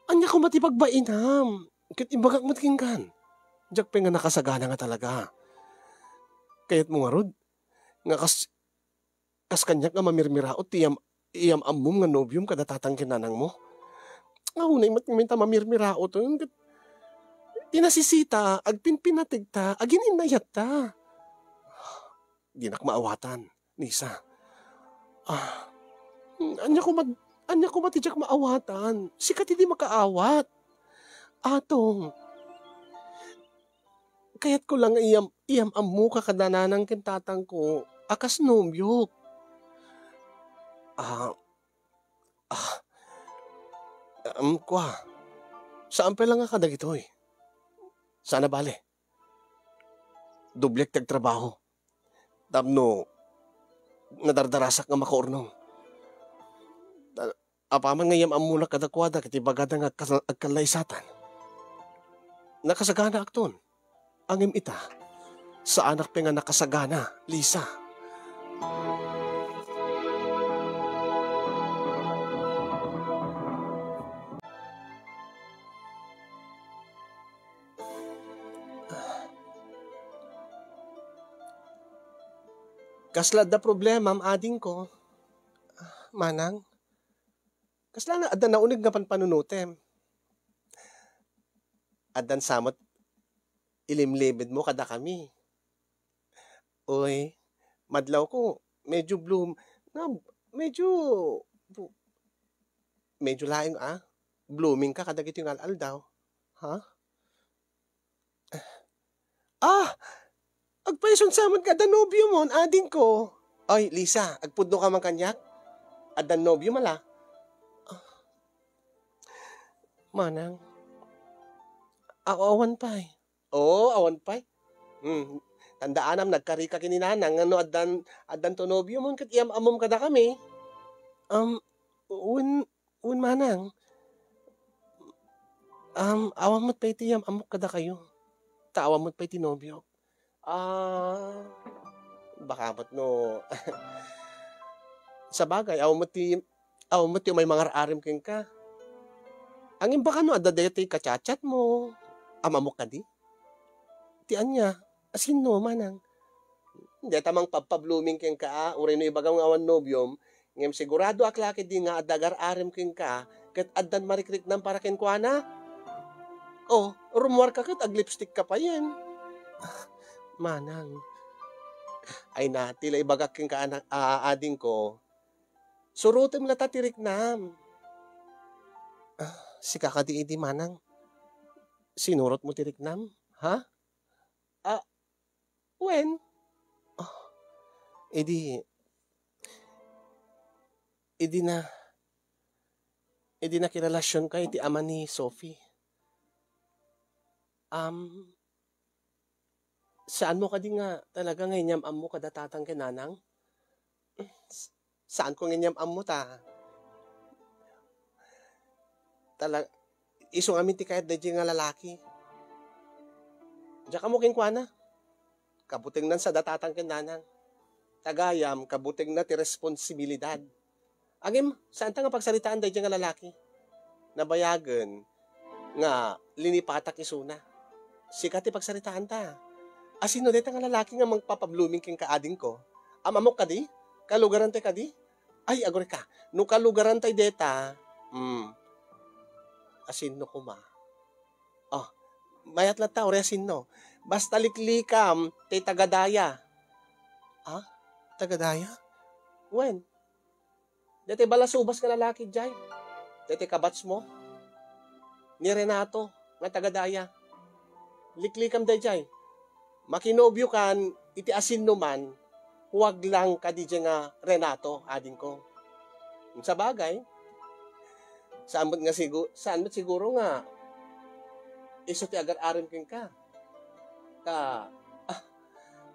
Anya ko matipagbainam. Kit imbagak mo't kingkan. Diyak pa nga nakasagana nga talaga. Kaya't mo nga rod. Nga kas kanyak nga mamirmiraot iyam amum nga nobyum kadatatang kinanang mo. Unay matminta mamirmiraot. Tinasisita, agpinpinatig ta, agin inayat ta. Di nak maawatan, Nisa. Anya ko matidyak maawatan. Sikat hindi makaawat. Atong, kaya't ko lang iyam amu ka kadananang kintatang ko, akas nomyok. Saan pa lang nga kadagitoy? Sana bale? Dublek tagtrabaho. Tapno, nadardarasak nga makaurnong. Apaman nga iyam amu na kadakwada kiti bagada nga agkalaysatan. Nakasagana akton. Angim ita, sa anak pa nga nakasagana, Lisa. Kaslad da problema am ading ko. Manang, kasla na adan naunig nga panpanunutem. Adan samot ilimlibid mo kada kami. Oy, madlaw ko, medyo bloom, na medyo laing blooming ka kada kiti yung alal daw. Ha? Agpaison samot ka danobyo mo, ading ko. Oy, Lisa, agpudno ka man kanyak? Adan nobyo mala. Manang, awan pa eh. Oo, awan pa eh. Tandaanam, nagkarika kininanang, ano, adan to nobyo mo, kat iyam amom kada kami. Un manang, awan mo't pa iti iyam amok kada kayo. Taawan mo't pa iti nobyo. Baka mo't no, sa bagay, awan mo't yung may mga arim king ka. Ang imba ka no, adadete kachat mo, amamok ka di. Tian niya, asin no, manang. Hindi, tamang pagpa-blooming king ka, uray no ibagang awan nobyom, ngem sigurado aklaki di nga adagar arim king ka, kat adan marikrik ng para kin kwa na. Rumwar ka kat, ag-lipstick ka pa yan. Manang, ay na, tila ibagak king ka ading ko, surutem la tatirik nam. Si kakadi di manang, sinurot mo tirik nam, ha? When? Edi na kirelasyon ka iti ama ni Sophie. Saan mo ka di nga talaga nganyam amo kadatatang kinanang? Saan ko nganyam amo ta? Talag, iso nga ti kahit dayjay nga lalaki. Diya ka mo kinkwana. Kabuting nan sa datatang kinanang. Tagayam, kabuting na ti responsibilidad. Agim, saan ta nga pagsalitaan dayjay nga lalaki? Nabayagan nga linipatak isuna. Sikat ti pagsalitaan ta. Asino deta nga lalaki nga magpapablooming king kaading ko? Amamok ka di? Kalugaran tayo ka di? Ay, agor ka. No kalugaran tayo deta, asino ko ma? Oh, mayat lang tao, asino. Basta liklikam, tay tagadaya. Ah? Tagadaya? When? Dete balasubas ka lalaki dyan. Dete kabats mo. Ni Renato, nga tagadaya. Liklikam day dyan. Makinobyo kan, iti asin man, huwag lang ka di nga Renato, ading ko. Sa bagay, saan mo't siguro nga, iso ti agar-arim king ka.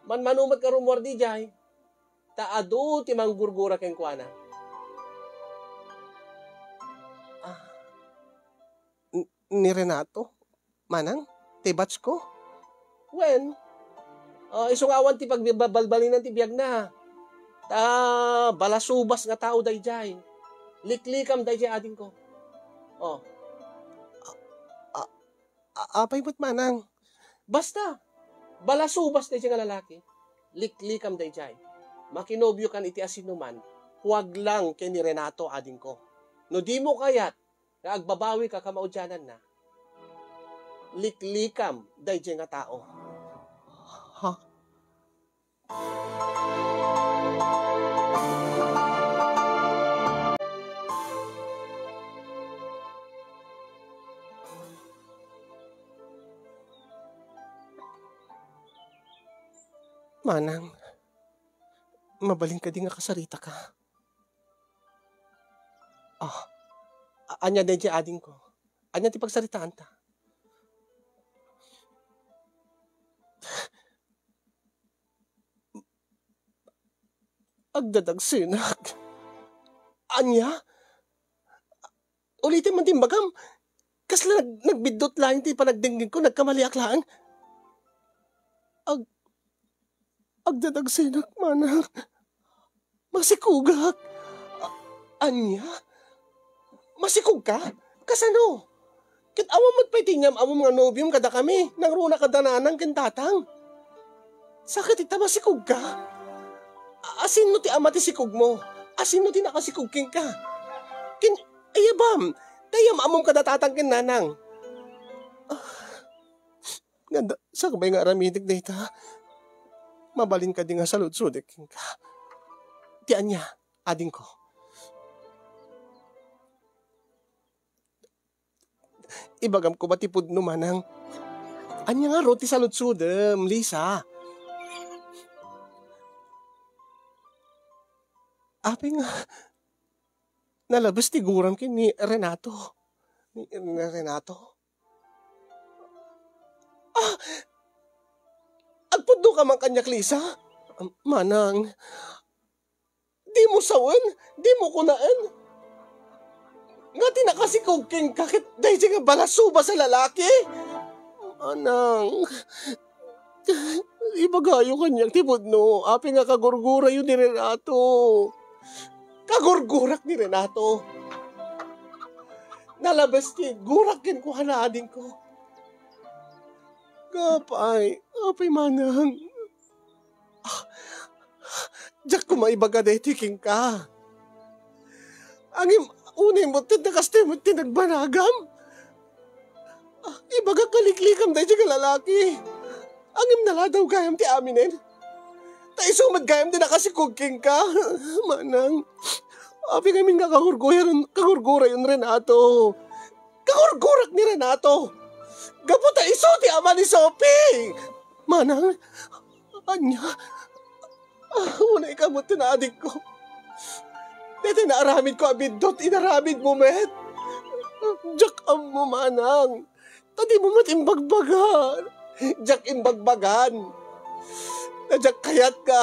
Manumad ka rumor di jay, taado ti manggurgura king kuana. Ni Renato? Manang? Tibats ko? When? Isungawan ti pagbabalbalin ng tibiyag na. Balasubas nga tao dayjay. Liklikam dayjay ading ko. Oh. Apay ba't manang? Basta. Balasubas dayjay nga lalaki. Liklikam dayjay. Makinobyo kan iti asinuman. Huwag lang kay ni Renato ading ko. No di mo kayat, na agbabawi ka kamaudyanan na. Liklikam dayjay nga tao. Ha? Manang, mabaling ka di nga kasarita ka. Anya din ading ko. Anya ti pagsaritaan ta. Agdadagsinak. Anya? Ulitin man din bagam. Kasla nagbidot lang ti panagdinggin ko, nagkamaliak lang. Agdadagsinak, manang. Masikugak. Anya? Masikug ka? Kasano? Kit awam magpaitingam awam mga nobyum kada kami. Nangruna kada nanang kintatang. Sakit ita masikug ka? Asin no ti ama ti sikug mo? Asin no ti nakasikug king ka? Ayabam, tayam amom kada tatang kin nanang. Ganda, sakbay nga ramidig na ita. Mabalin ka di nga salud-sudik king ka. Ti anya, ading ko. Ibagam ko batipod no manang. Anya nga roti salud-sudem, Lisa. Api nga, nalabas tiguram kin ni Renato. Ni Renato? Agpudo ka man kanyak, Lisa? Manang, di mo sawan, di mo kunaan. Nga tinakasikog king kakit dahil siya nga balasuba sa lalaki. Manang, ibagayo kanyak tibod no, api nga kagurgura yun ni Renato. Kagurgurak ni Renato. Nalabas ti gurak kin ko hanading ko. Kapay, apay manang. Diyak ko maibaga deti king ka. Angim, unay mo tinakaste mo tinagbanagam. Ibaga kaliklikam dahil siya lalaki. Angim naladaw gayam ti aminin. Taisumad gayam din nakasikog king ka. Manang, api kami nga kagurgura yun Renato. Kagurgurak ni Renato. Gaputa iso ti ama ni Sophie. Manang, anya, unay ka mo tinadig ko. Dito naaramid ko abindot, inaramid mo met. Diyak am mo manang. Tadi mo met imbagbagan. Diyak imbagbagan. Nadyak kayat ka,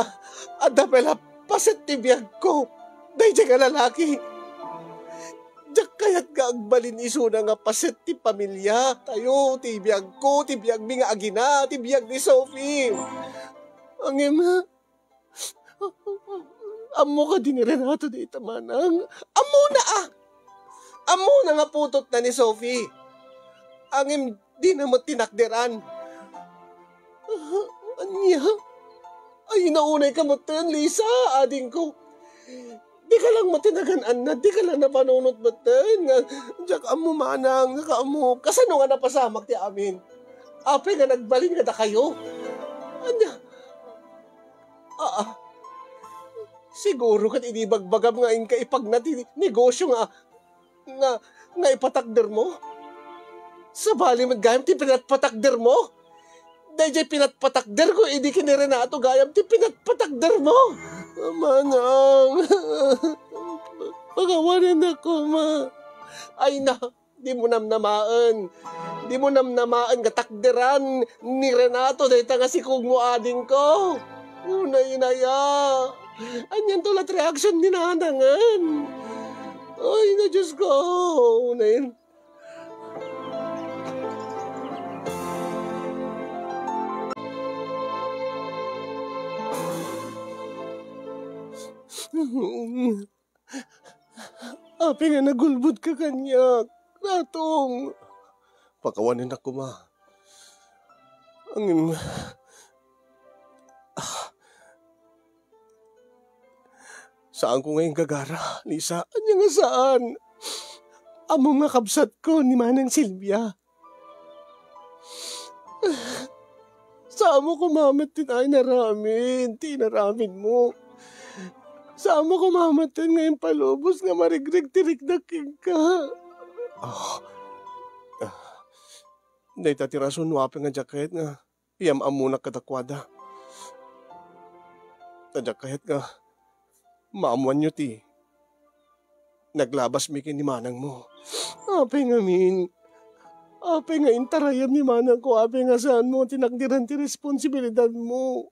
adapela paset tibiyag ko, dahil ka lalaki. Diyak Kaya't nga agbalin iso na nga paset ti pamilya. Tayo, ti biyag ko, ti biyag mi nga agina, ti biyag ni Sophie. Ang ema, amo ka din ni Renato di tamanang. Amo na ah! Amo na nga putot na ni Sophie. Ang di na mo tinakderan. Anya? Ay, naunay ka mo ten, Lisa, ading ko. Di ka lang matinagan na, di ka lang napanunot mo ten. Diyak amo manang, amo. Kasano nga napasamak ti amin? Ape nga nagbalin nga na kayo. Anya? Siguro kat inibagbagam nga ka ipagnati negosyo nga ipatakder mo. Sa bali magayam ti pinatpatakder mo. Dahil pinatpatakder ko, hindi kini Renato gayam ti pinatpatakder mo. Manang, pagawanan ako, ma. Ay na, di mo namnamaan. Di mo namnamaan katakderan ni Renato dahil nga si kung mo ading ko. Unay inaya. Anyan tulat reaction ni nanangan. Ay na Diyos ko. Unay. Ape nga nagulbod ka kanyak. Ratong. Pakawanin ako, ma. Ang saan ko ngayon gagara, Lisa? Anya nga saan? Amo nga kabsat ko ni Manang Silvia. Saan mo kumamat din ay naramin? Tinaramin mo. Saan mo kumamat din ngayon palubos nga marigrig-tirig na king ka? Day tatirason wapin nga jacket nga. Iyam amunak katakwada. Ta jacket nga. Maamuan nyo ti. Naglabas mi ni manang mo. Ape nga min. Ape nga intarayam ni manang ko. Ape nga saan mo tinakdiran ti responsibilidad mo.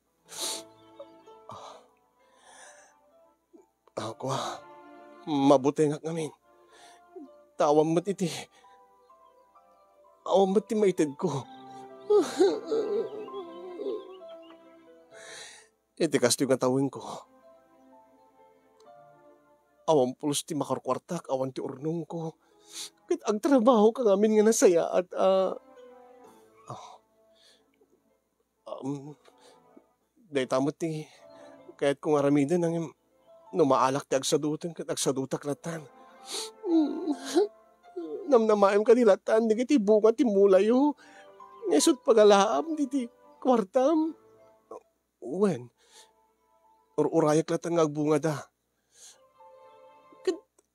Ako mabuti nga ngamin. Tawam mo't iti. Awam mo't ti maited ko. Iti kasto yung tawin ko. Awam pulos ti makarkwartak, awan ti urnong ko. Kahit ang trabaho ka ngamin nga nasaya at dahil tamot ti kahit kung aramidan ang numaalak ti agsadutan kat agsadutak latan. Namnamaim ka nilatan, di kiti bunga ti mulayo. Nesot pagalaam, di ti kwartam. Wen, ururayak latan nga agbunga da.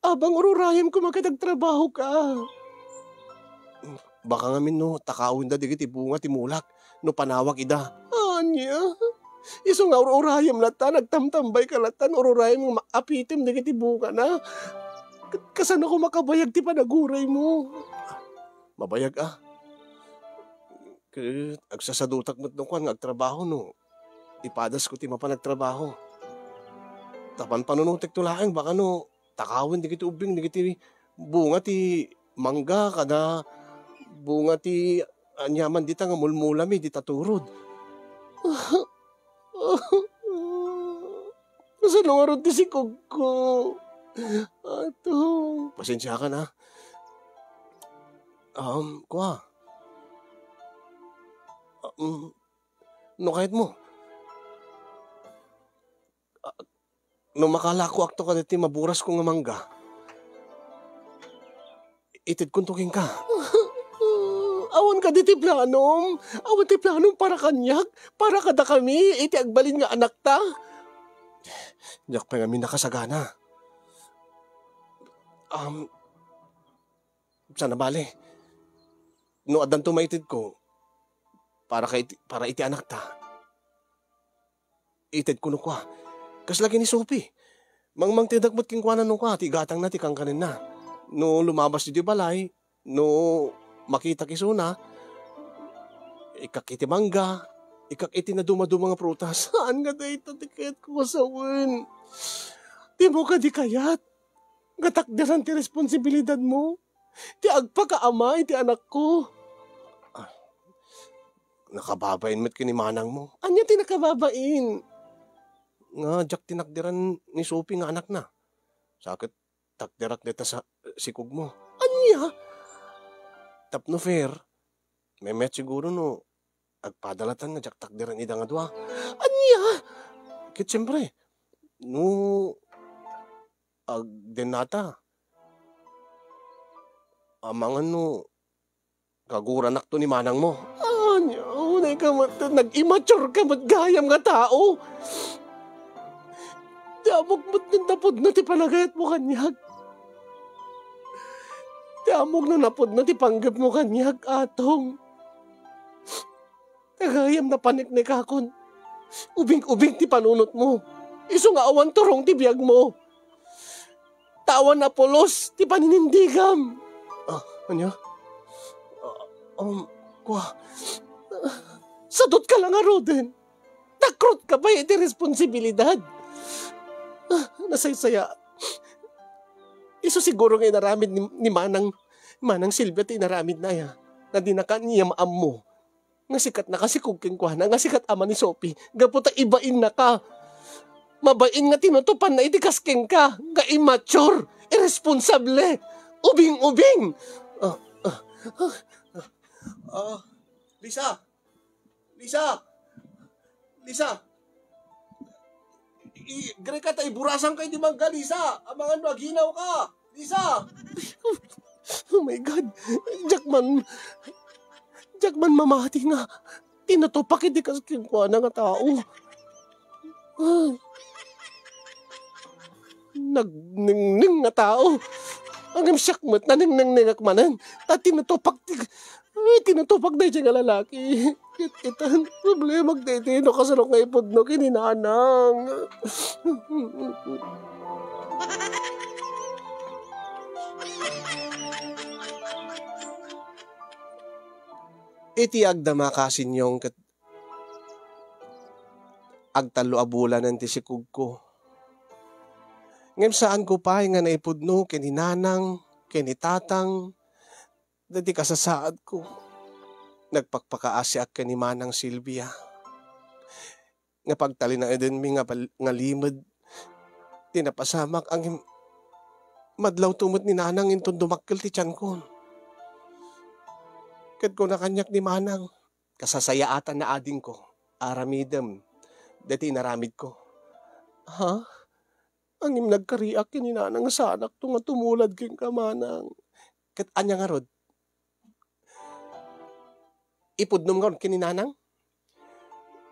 Abang ururayam ko magkatagtrabaho ka. Baka ngamin no, takawin da di kiti bunga ti mulak. No panawag ida. Anya? Iso nga ururayam latan, nagtamtambay ka latan, ururayam nga apitim di kiti bunga na. Kasan ako makabayag ti panaguray mo? Mabayag ah. Kaya agsasadutak mo't nung kwan nga agtrabaho no. Ipadas ko ti mapanagtrabaho. Tapan panunutek tulaeng baka no takawin di kiti ubing di kiti bunga ti mangga kada bunga ti anyaman di ta nga mulmulami di taturod. Kasan nga ron ti sikog ko? Ato. Pasensya ka na. Kuha. No kahit mo. No makala ko akto ka dati maburas ko nga mangga. Itid kuntukin ka. Awan ka diti planom. Awan ti planom para kanyak. Para kada kami. Iti agbalin nga anak ta. Diyak pa nga mi nakasagana. Sana bale. No adan tumaitid ko. Para iti anak ta. Itid ko no kwa. Kas lagi ni Sophie. Mangmang tidagmot king kwanan no kwa. Tigatang na tikang kanin na. No lumabas di balay. No makita kisuna. Ikakiti mangga. Ikakiti na dumaduma nga prutas. Saan nga dahi tatikit ko masawin? Di mo ka di kayat. Nga takdiran ti responsibilidad mo. Ti agpakaama iti anak ko. Ah, nakababain mo't kinimanang mo. Anya ti nakababain? Nga, jak tinakdiran ni Sophie nga anak na. Sakit takdirak dita sa sikog mo. Anya? Tapno fair. May met siguro no. Agpadalatan nga jak takdiran ida nga dua. Anya? Kit siyempre. No. Agdenata. Amangan no. Kaguranak to ni manang mo. Anya? Unay ka mat. Nag-immature ka mat gayam nga tao. Tiamog mo't nintapod na ti palagayat mo kanyag. Tiamog na napod na ti panggap mo kanyag, atong. Tagayam na panik-nik akon. Ubing-ubing ti panunot mo. Iso nga awan turong ti biyag mo. Tawan na polos ti paninindigam. Anya? Kwa. Sadot ka lang nga, Roden. Takrot ka ba iti responsibilidad? Nasaysaya. Iso siguro nga inaramid ni Manang Silvia ti inaramid na ya. Na di na kaniyam mo. Nga sikat na kasi kugking kwa na. Nga sikat ama ni Sophie. Gaputa ibain na ka. Mabain nga tinutupan na itikasking ka. Nga immature. Irresponsable. Ubing-ubing. Lisa. Gre ka tayo, burasang kayo di mangga, Lisa. Amangan maginaw ka. Lisa! Oh my God. Jackman mamati nga. Tinatupak hindi kasi kinuha na nga tao. Nagning nga tao. Ang imsakmat na nang manan. Tinatupak na siya nga lalaki. Itan, problema kagdete. No kasalok nga ipod no kininanang. Iti agdama kasin yung agtalo abulan ng tisikog ko. Ngayon saan ko pa nga naipudno kininanang, kinitatang, dati kasasaad ko. Nagpakpakaasi ak ni Manang Silvia. Nga pagtali na eden mi nga limod, tinapasamak ang madlaw tumot ni Nanang intong dumakkel ti tiyan ko. Kad ko na kanyak ni Manang, kasasayaatan na ading ko, aramidem, dati naramid ko. Ha? Ang nagkariak ni Nanang sa anak to nga tumulad king kamanang. Kat anya nga rod, ipudnom nga kininanang?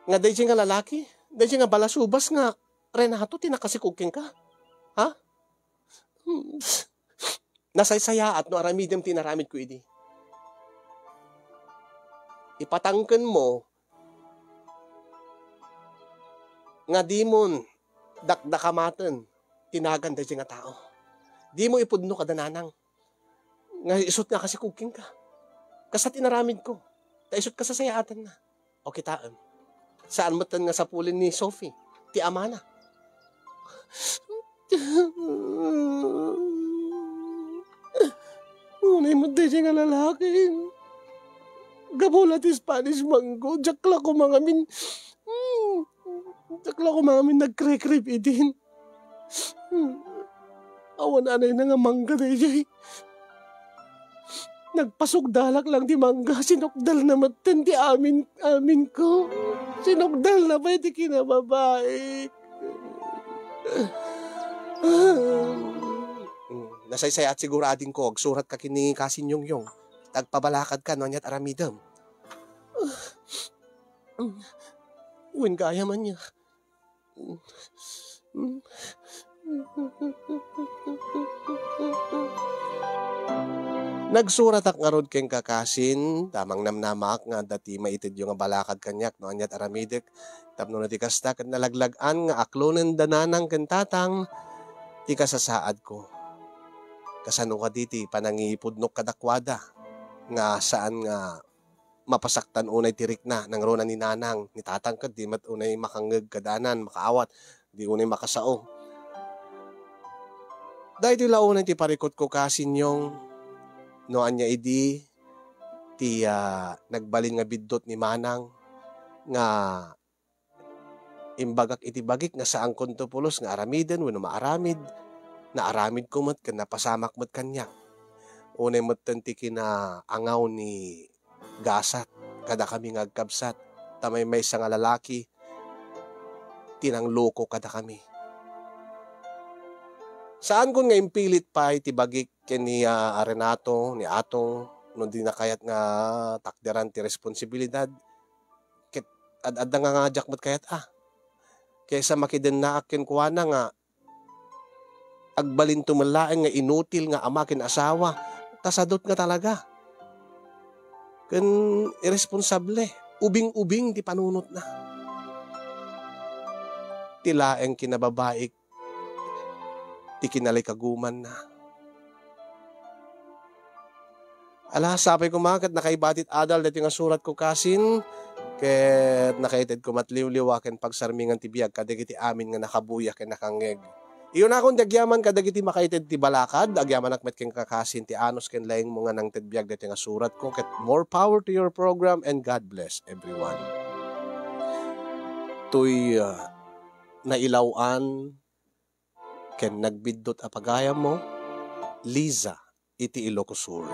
Nga day siya nga lalaki? Day siya nga balasubas nga Renato tinakasikuking ka? Ha? Nasaysaya at no aramidem tinaramid ko idi. Ipatangken mo nga di mon dakdakamaten tinagan day siya nga tao. Di mo ipudno kadananang. Nga isot nga kasikuking ka. Kasat inaramid ko. Taisot ka sa sayatan na. O kitaan. Saan mo nga sa pulin ni Sophie? Ti ama na. Unay mo din siya nga lalaki. Gabula ti Spanish mango. Jakla ko mga min. Jakla ko mga min nagkrekrip idin. Awan anay na nga mangga na siya. Nagpasugdalak lang di mangga, sinukdal na matan di amin ko. Sinukdal na ba di kinababae. Nasaysay at siguradin ko, surat ka kini Kasinyong-yong. Tagpabalakad ka, no niya't aramidam. Uwin kaya man niya. Nagsurat ak nga rod keng kakasin, tamang namnamak nga dati maitid yung balakad kanyak, no anyat aramidek, tapno na ti kasta, kat nalaglagan nga aklonen dananang kentatang, ti kasasaad ko. Kasano ka diti, panangipudnok kadakwada, nga saan nga mapasaktan unay tirik na, nang rona ni nanang, ni tatang ka, di mat unay makangeg kadanan, makaawat, di unay makasao. Dahil iti launan ti parikot ko kasin yung noan niya idi ti nagbalin nga biddot ni Manang nga imbagak iti bagik nga saan konto pulos nga aramiden wenno maaramid na aramid ko met ken napasamak met kanya. Unay met ti kina angaw ni gasat kada kami ngagkabsat tamay may nga lalaki tinangloko kada kami. Saan kun nga impilit pa iti bagik ken ni Renato ni Atong no di na kayat nga takderan ti responsibilidad ket ad-adda nga ngajak met kayat kaysa makiden na akin kuana nga agbalin tumalaeng nga inutil nga ama ken asawa tasadot nga talaga ken irresponsable ubing-ubing ti panunot na tilaeng kinababaik ti kinalikaguman na. Ala, sapay ko mga kat nakaibatit adal dati nga surat ko kasin ket nakaited ko matliw-liwaken pagsarmingan ti biag kadagiti amin nga nakabuyak ken nakangeg. Iyon akong dagyaman kadagiti makaited ti balakad agyaman akmet ken kakasin ti anos ken laing mo nga nang ted biag dati nga surat ko ket more power to your program and God bless everyone. Tuy nailawan ken nagbiddot apagayam mo Liza iti Ilocos Sur.